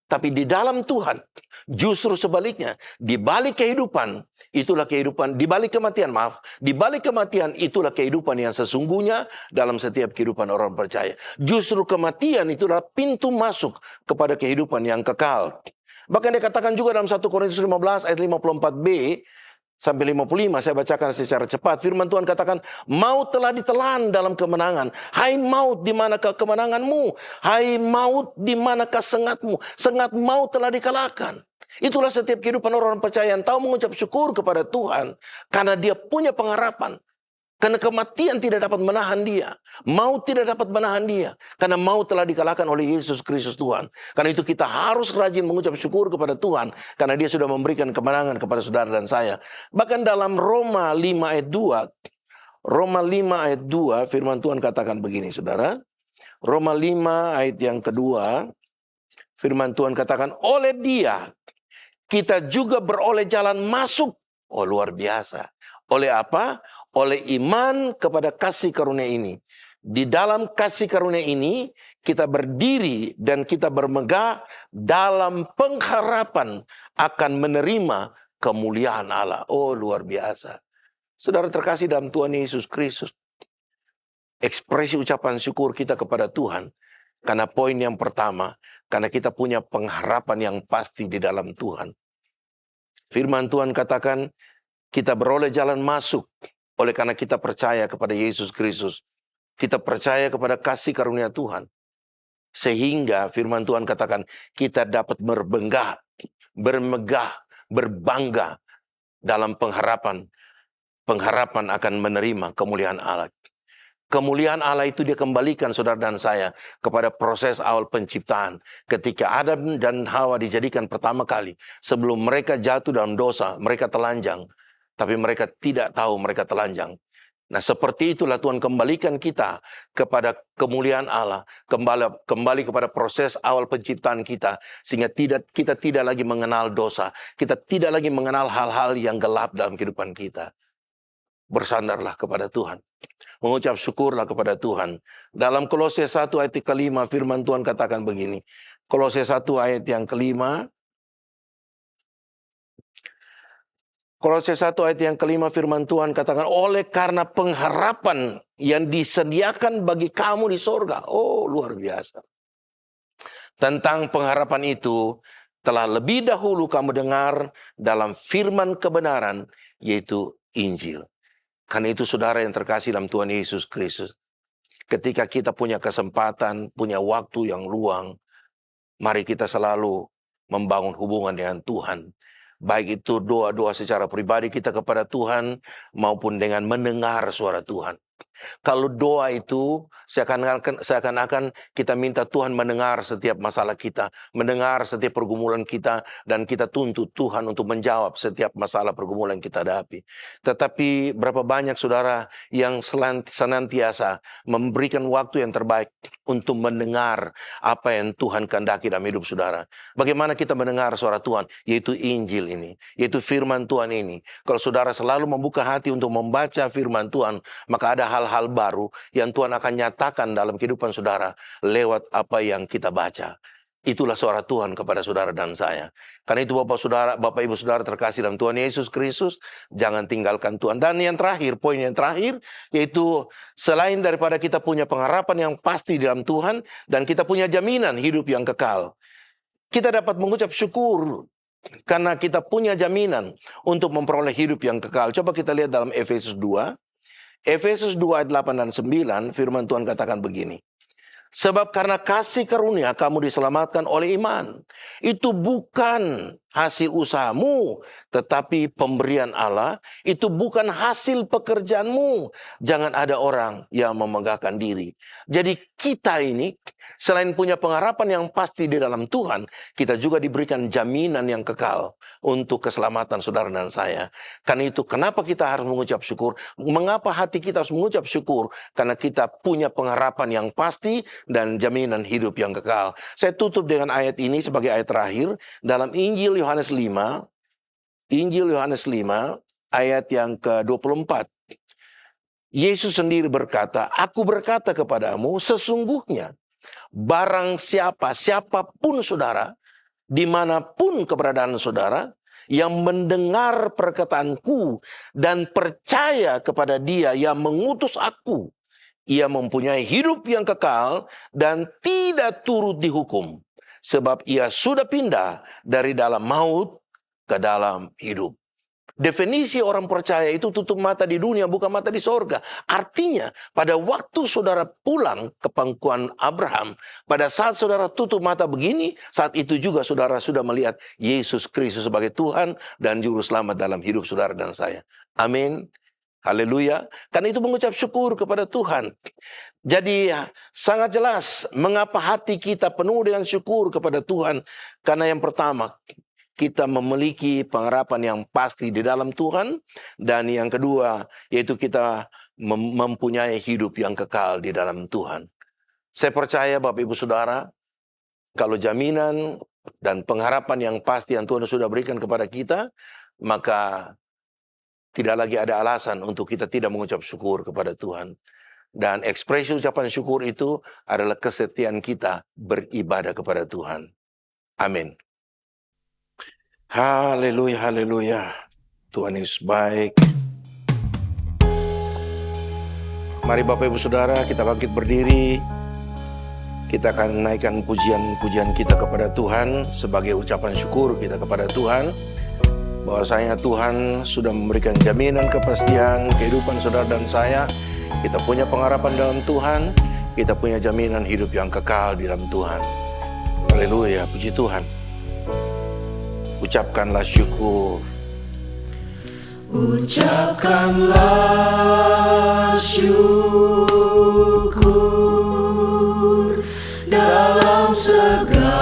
S5: Tapi di dalam Tuhan justru sebaliknya. Di balik kehidupan itulah kehidupan. Di balik kematian di balik kematian itulah kehidupan yang sesungguhnya dalam setiap kehidupan orang percaya. Justru kematian itulah pintu masuk kepada kehidupan yang kekal. Bahkan dikatakan juga dalam 1 Korintus 15 ayat 54b sampai 55, saya bacakan secara cepat. Firman Tuhan katakan, maut telah ditelan dalam kemenangan. Hai maut, di manakah kemenanganmu? Hai maut, di manakah sengatmu? Sengat maut telah dikalahkan. Itulah setiap kehidupan orang percaya yang tahu mengucap syukur kepada Tuhan. Karena dia punya pengharapan. Karena kematian tidak dapat menahan dia. Maut tidak dapat menahan dia. Karena maut telah dikalahkan oleh Yesus Kristus Tuhan. Karena itu kita harus rajin mengucap syukur kepada Tuhan. Karena dia sudah memberikan kemenangan kepada saudara dan saya. Bahkan dalam Roma 5 ayat 2. Roma 5 ayat 2 firman Tuhan katakan begini saudara. Roma 5 ayat yang kedua. Firman Tuhan katakan oleh dia kita juga beroleh jalan masuk. Oh luar biasa. Oleh apa? Oleh iman kepada kasih karunia ini. Di dalam kasih karunia ini kita berdiri dan kita bermegah dalam pengharapan akan menerima kemuliaan Allah. Oh luar biasa. Saudara terkasih dalam Tuhan Yesus Kristus. Ekspresi ucapan syukur kita kepada Tuhan. Karena poin yang pertama. Karena kita punya pengharapan yang pasti di dalam Tuhan. Firman Tuhan katakan kita beroleh jalan masuk. Oleh karena kita percaya kepada Yesus Kristus. Kita percaya kepada kasih karunia Tuhan. Sehingga firman Tuhan katakan kita dapat bermegah, berbangga dalam pengharapan. Pengharapan akan menerima kemuliaan Allah. Kemuliaan Allah itu dia kembalikan saudara dan saya kepada proses awal penciptaan. Ketika Adam dan Hawa dijadikan pertama kali. Sebelum mereka jatuh dalam dosa, mereka telanjang. Tapi mereka tidak tahu mereka telanjang. Nah, seperti itulah Tuhan kembalikan kita kepada kemuliaan Allah. Kembali kepada proses awal penciptaan kita. Sehingga kita tidak lagi mengenal dosa. Kita tidak lagi mengenal hal-hal yang gelap dalam kehidupan kita. Bersandarlah kepada Tuhan. Mengucap syukurlah kepada Tuhan. Dalam Kolose 1 ayat ke-5 firman Tuhan katakan begini. Kolose 1 ayat yang ke-5. Kolose 1 ayat yang ke-5 firman Tuhan katakan, oleh karena pengharapan yang disediakan bagi kamu di sorga. Oh, luar biasa. Tentang pengharapan itu telah lebih dahulu kamu dengar dalam firman kebenaran, yaitu Injil. Karena itu saudara yang terkasih dalam Tuhan Yesus Kristus, ketika kita punya kesempatan, punya waktu yang luang, mari kita selalu membangun hubungan dengan Tuhan. Baik itu doa-doa secara pribadi kita kepada Tuhan, maupun dengan mendengar suara Tuhan. Kalau doa itu seakan-akan kita minta Tuhan mendengar setiap masalah kita, mendengar setiap pergumulan kita, dan kita tuntut Tuhan untuk menjawab setiap masalah pergumulan kita hadapi. Tetapi berapa banyak saudara yang senantiasa memberikan waktu yang terbaik untuk mendengar apa yang Tuhan kehendaki dalam hidup saudara. Bagaimana kita mendengar suara Tuhan, yaitu Injil ini, yaitu firman Tuhan ini. Kalau saudara selalu membuka hati untuk membaca firman Tuhan, maka ada hal-hal baru yang Tuhan akan nyatakan dalam kehidupan saudara lewat apa yang kita baca. Itulah suara Tuhan kepada saudara dan saya. Karena itu Bapak Ibu Saudara terkasih dalam Tuhan Yesus Kristus, jangan tinggalkan Tuhan. Dan yang terakhir, poin yang terakhir, yaitu selain daripada kita punya pengharapan yang pasti dalam Tuhan, dan kita punya jaminan hidup yang kekal, kita dapat mengucap syukur karena kita punya jaminan untuk memperoleh hidup yang kekal. Coba kita lihat dalam Efesus 2. Efesus 2 ayat 8 dan 9, firman Tuhan katakan begini. Sebab karena kasih karunia kamu diselamatkan oleh iman. Itu bukan hasil usahamu, tetapi pemberian Allah. Itu bukan hasil pekerjaanmu. Jangan ada orang yang memegahkan diri. Jadi kita ini, selain punya pengharapan yang pasti di dalam Tuhan, kita juga diberikan jaminan yang kekal untuk keselamatan saudara dan saya. Karena itu kenapa kita harus mengucap syukur? Mengapa hati kita harus mengucap syukur? Karena kita punya pengharapan yang pasti dan jaminan hidup yang kekal. Saya tutup dengan ayat ini sebagai ayat terakhir dalam Injil Yohanes 5. Injil Yohanes 5 ayat yang ke-24. Yesus sendiri berkata, aku berkata kepadamu, sesungguhnya barang siapapun saudara, dimanapun keberadaan saudara, yang mendengar perkataanku dan percaya kepada Dia yang mengutus aku, ia mempunyai hidup yang kekal dan tidak turut dihukum. Sebab ia sudah pindah dari dalam maut ke dalam hidup. Definisi orang percaya itu tutup mata di dunia, bukan mata di sorga. Artinya, pada waktu saudara pulang ke pangkuan Abraham, pada saat saudara tutup mata begini, saat itu juga saudara sudah melihat Yesus Kristus sebagai Tuhan dan Juru Selamat dalam hidup saudara dan saya. Amin. Haleluya. Karena itu mengucap syukur kepada Tuhan. Jadi sangat jelas mengapa hati kita penuh dengan syukur kepada Tuhan. Karena yang pertama, kita memiliki pengharapan yang pasti di dalam Tuhan. Dan yang kedua, yaitu kita mempunyai hidup yang kekal di dalam Tuhan. Saya percaya Bapak Ibu Saudara, kalau jaminan dan pengharapan yang pasti yang Tuhan sudah berikan kepada kita, maka tidak lagi ada alasan untuk kita tidak mengucap syukur kepada Tuhan. Dan ekspresi ucapan syukur itu adalah kesetiaan kita beribadah kepada Tuhan. Amin. Haleluya, haleluya. Tuhan Yesus baik. Mari Bapak Ibu Saudara, kita bangkit berdiri. Kita akan naikkan pujian-pujian kita kepada Tuhan sebagai ucapan syukur kita kepada Tuhan. Bahwasanya Tuhan sudah memberikan jaminan kepastian kehidupan saudara dan saya. Kita punya pengharapan dalam Tuhan. Kita punya jaminan hidup yang kekal di dalam Tuhan. Haleluya, puji Tuhan. Ucapkanlah syukur.
S2: ucapkanlah syukur dalam segala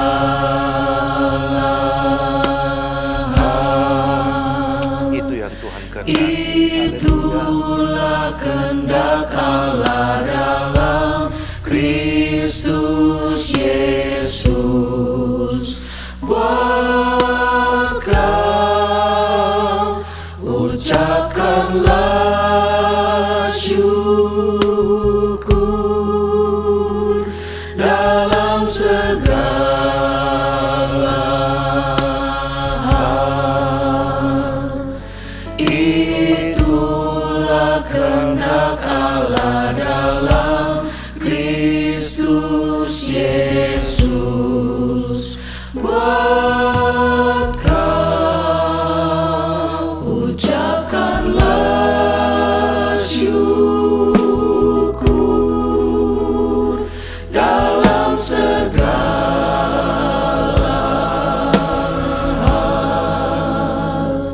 S2: hal.
S5: Itu yang Tuhan kehendaki.
S2: Itulah kehendak Allah dalam Kristus Yesus. Buat kau ucapkanlah syukur dalam segala hal. Itulah kehendak Allah dalam Kristus Yesus. Buat kau ucapkanlah syukur dalam segala hal.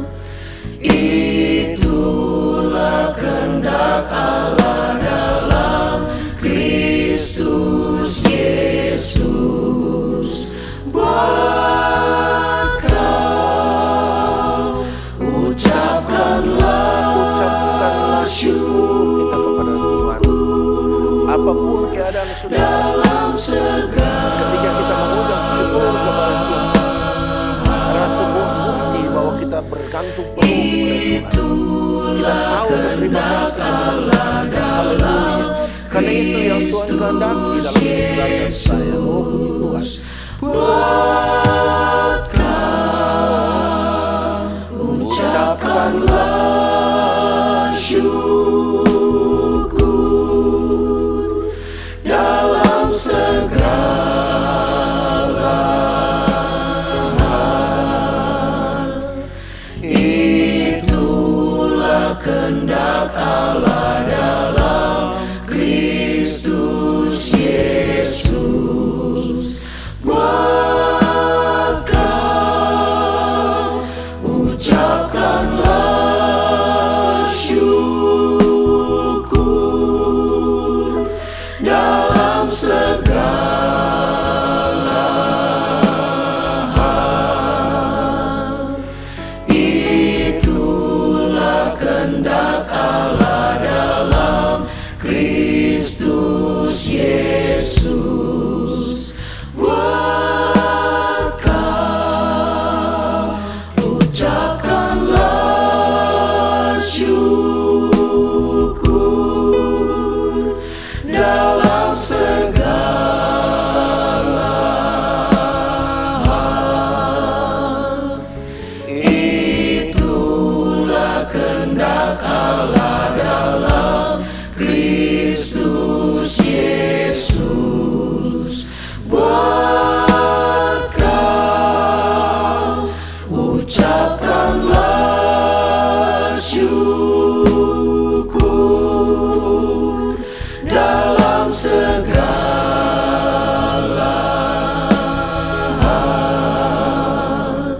S2: Itulah kehendak Allah dalam Kristus Yesus. Buat kau ucapkanlah syukur
S5: Apapun keadaan saudara,
S2: dalam segala
S5: ketika kita mengucap syukur kepada Tuhan, rasa bukti bahwa kita bergantung penuh kepada Tuhan. Kita tahu berterima kasih. Haleluya. Karena itu yang Tuhan kehendaki dalam kehidupan saya. Oh Tuhan.
S2: buat kau ucapkanlah syukur dalam segala hal. Itulah kehendak Allah dalam Kristus Yesus. Buat kau ucapkanlah syukur dalam segala hal. Itulah kehendak Allah dalam Kristus Yesus. Buat kau ucapkanlah syukur dalam segala hal. Itulah kehendak Allah dalam Kristus Yesus. Buat kau ucapkanlah syukur dalam segala hal.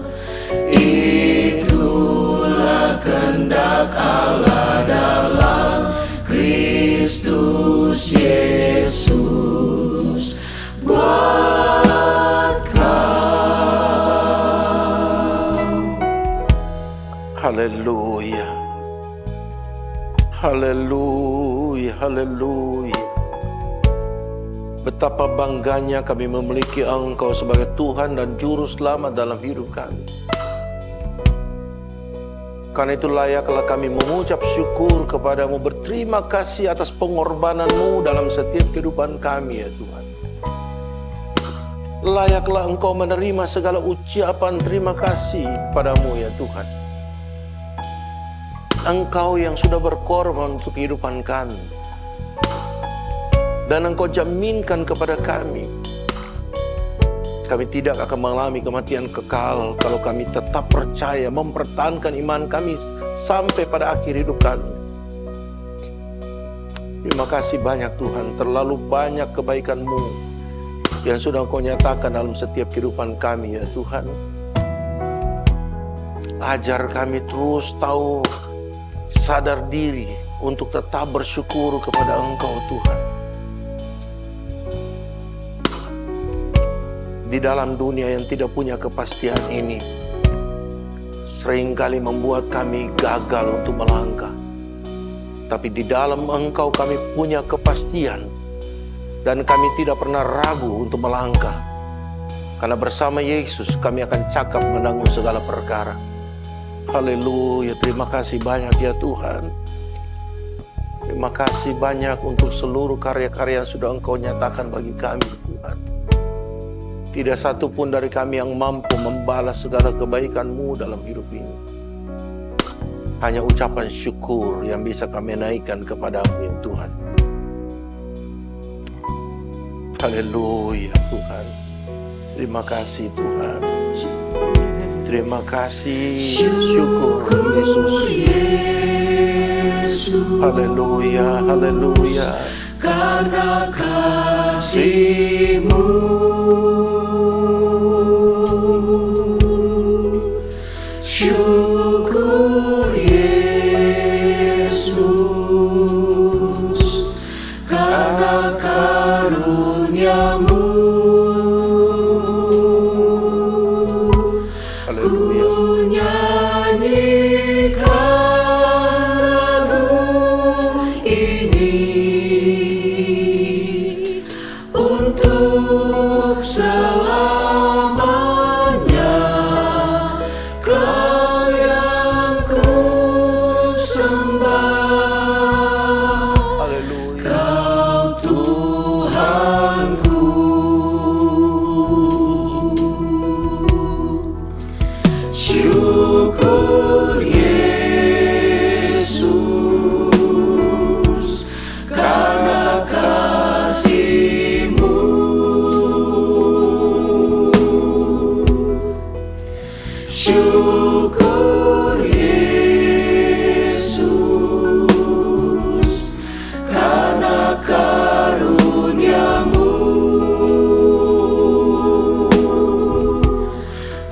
S2: Itulah kehendak Allah dalam Kristus Yesus. Buat kau.
S5: Haleluya. Haleluya. Haleluya. Betapa bangganya kami memiliki Engkau sebagai Tuhan dan Juru Selamat dalam hidup kami. Karena itu layaklah kami mengucap syukur kepadamu, berterima kasih atas pengorbananmu dalam setiap kehidupan kami ya Tuhan. Layaklah Engkau menerima segala ucapan terima kasih padamu ya Tuhan. Engkau yang sudah berkorban untuk kehidupan kami. Dan Engkau jaminkan kepada kami, kami tidak akan mengalami kematian kekal kalau kami tetap percaya, mempertahankan iman kami sampai pada akhir hidup kami. Terima kasih banyak Tuhan, terlalu banyak kebaikan-Mu yang sudah Engkau nyatakan dalam setiap kehidupan kami ya Tuhan. Ajar kami terus tahu sadar diri untuk tetap bersyukur kepada Engkau Tuhan. Di dalam dunia yang tidak punya kepastian ini, seringkali membuat kami gagal untuk melangkah. Tapi di dalam Engkau kami punya kepastian, dan kami tidak pernah ragu untuk melangkah. Karena bersama Yesus kami akan cakap menanggung segala perkara. Haleluya, terima kasih banyak ya Tuhan. Terima kasih banyak untuk seluruh karya-karya yang sudah Engkau nyatakan bagi kami Tuhan. Tidak satu pun dari kami yang mampu membalas segala kebaikan-Mu dalam hidup ini. Hanya ucapan syukur yang bisa kami naikkan kepada-Mu ya Tuhan. Haleluya Tuhan. Terima kasih Tuhan. Terima kasih. Syukur Yesus. Haleluya, haleluya.
S2: Karena kasih-Mu, syukur Yesus. Karena karunia-Mu,
S5: Haleluya.
S2: ku nyanyikan lagu ini untuk selamanya. Kau yang ku sembah,
S5: Haleluya.
S2: Kau Tuhanku. Syukur Yesus, karena kasih-Mu, syukur Yesus, karena karunia-Mu,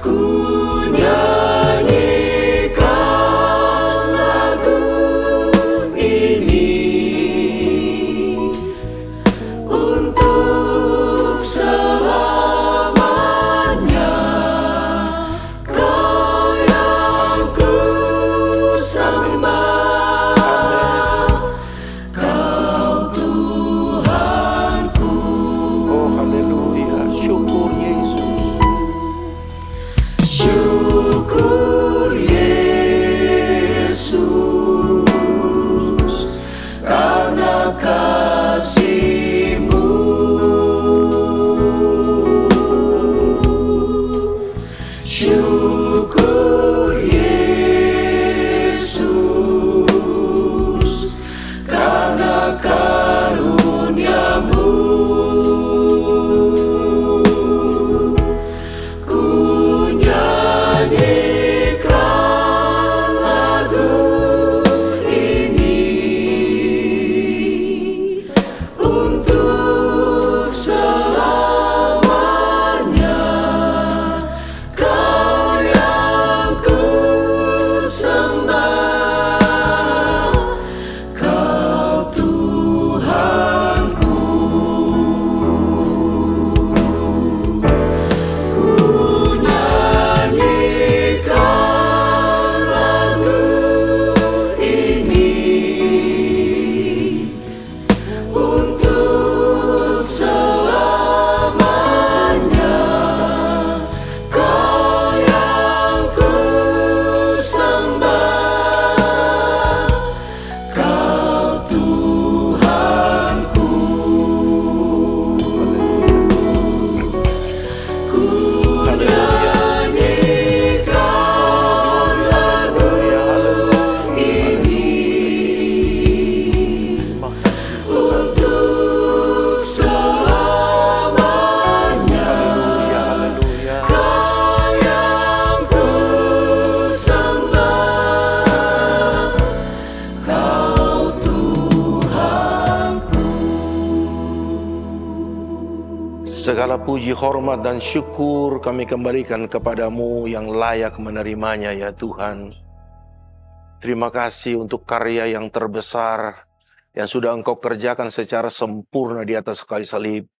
S2: ku nyanyikan lagu ini untuk selamanya. Kau yang ku sembah, Kau Tuhanku.
S5: Oh haleluya. Syukur Yesus.
S2: Syukur Yesus, karena kasih-Mu, syukur Yesus, karena karunia-Mu, ku nyanyikan lagu ini untuk selamanya. Kau yang ku sembah, Kau Tuhanku. Ku nyanyikan lagu ini untuk selamanya. Kau yang ku sembah, Kau Tuhanku. Ku nyanyikan lagu ini untuk selamanya.
S5: Haleluya.
S2: Kau yang ku sembah, Kau Tuhanku.
S5: Segala puji, hormat, dan syukur kami kembalikan kepada-Mu yang layak menerimanya ya Tuhan. Terima kasih untuk karya yang terbesar yang sudah Engkau kerjakan secara sempurna di atas kayu salib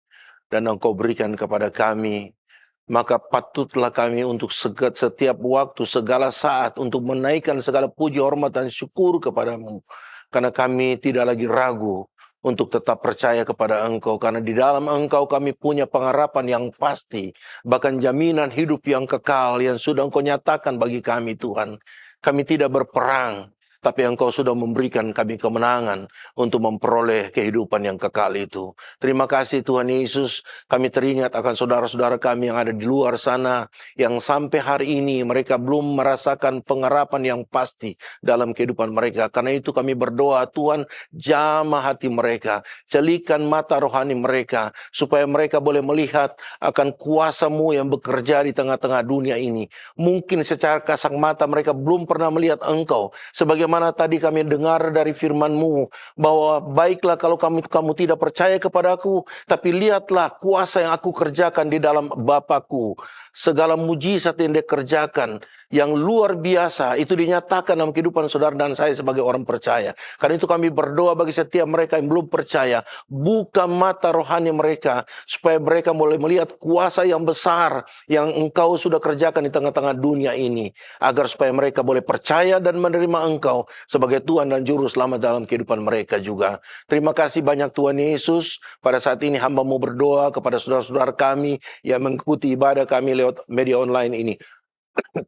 S5: dan Engkau berikan kepada kami. Maka patutlah kami untuk setiap waktu, segala saat untuk menaikkan segala puji, hormat, dan syukur kepadamu. Karena kami tidak lagi ragu untuk tetap percaya kepada Engkau. Karena di dalam Engkau kami punya pengharapan yang pasti. Bahkan jaminan hidup yang kekal yang sudah Engkau nyatakan bagi kami, Tuhan. Kami tidak berperang, tapi Engkau sudah memberikan kami kemenangan untuk memperoleh kehidupan yang kekal itu. Terima kasih Tuhan Yesus. Kami teringat akan saudara-saudara kami yang ada di luar sana, yang sampai hari ini mereka belum merasakan pengharapan yang pasti dalam kehidupan mereka. Karena itu kami berdoa, Tuhan, jamah hati mereka, celikan mata rohani mereka, supaya mereka boleh melihat akan kuasa-Mu yang bekerja di tengah-tengah dunia ini. Mungkin secara kasat mata mereka belum pernah melihat Engkau, sebagaimana tadi kami dengar dari firman-Mu, bahwa baiklah kalau kamu tidak percaya kepadaku, tapi lihatlah kuasa yang aku kerjakan di dalam Bapakku. Segala mujizat yang Dia kerjakan, yang luar biasa, itu dinyatakan dalam kehidupan saudara dan saya sebagai orang percaya. Karena itu kami berdoa bagi setiap mereka yang belum percaya, buka mata rohani mereka, supaya mereka boleh melihat kuasa yang besar yang Engkau sudah kerjakan di tengah-tengah dunia ini, agar supaya mereka boleh percaya dan menerima Engkau sebagai Tuhan dan Juru Selamat dalam kehidupan mereka juga. Terima kasih banyak Tuhan Yesus. Pada saat ini hamba mau berdoa kepada saudara-saudara kami yang mengikuti ibadah kami lewat media online ini.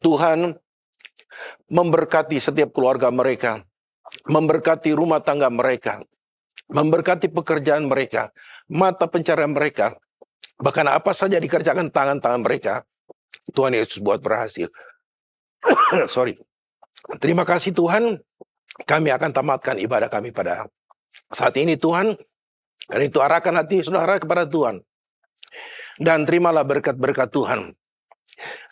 S5: Tuhan memberkati setiap keluarga mereka, memberkati rumah tangga mereka, memberkati pekerjaan mereka, mata pencarian mereka, bahkan apa saja dikerjakan tangan-tangan mereka, Tuhan Yesus buat berhasil. Sorry. Terima kasih Tuhan, kami akan tamatkan ibadah kami pada saat ini Tuhan. Dan itu arahkan hati saudara kepada Tuhan. Dan terimalah berkat-berkat Tuhan.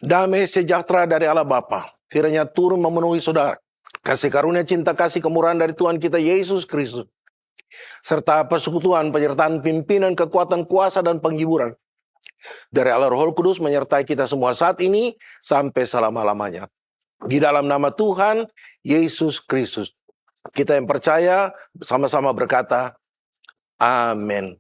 S5: Damai sejahtera dari Allah Bapa kiranya turun memenuhi saudara. Kasih karunia, cinta kasih, kemurahan dari Tuhan kita Yesus Kristus, serta persekutuan, penyertaan, pimpinan, kekuatan, kuasa, dan penghiburan dari Allah Roh Kudus menyertai kita semua saat ini sampai selama-lamanya. Di dalam nama Tuhan Yesus Kristus, kita yang percaya sama-sama berkata, amin.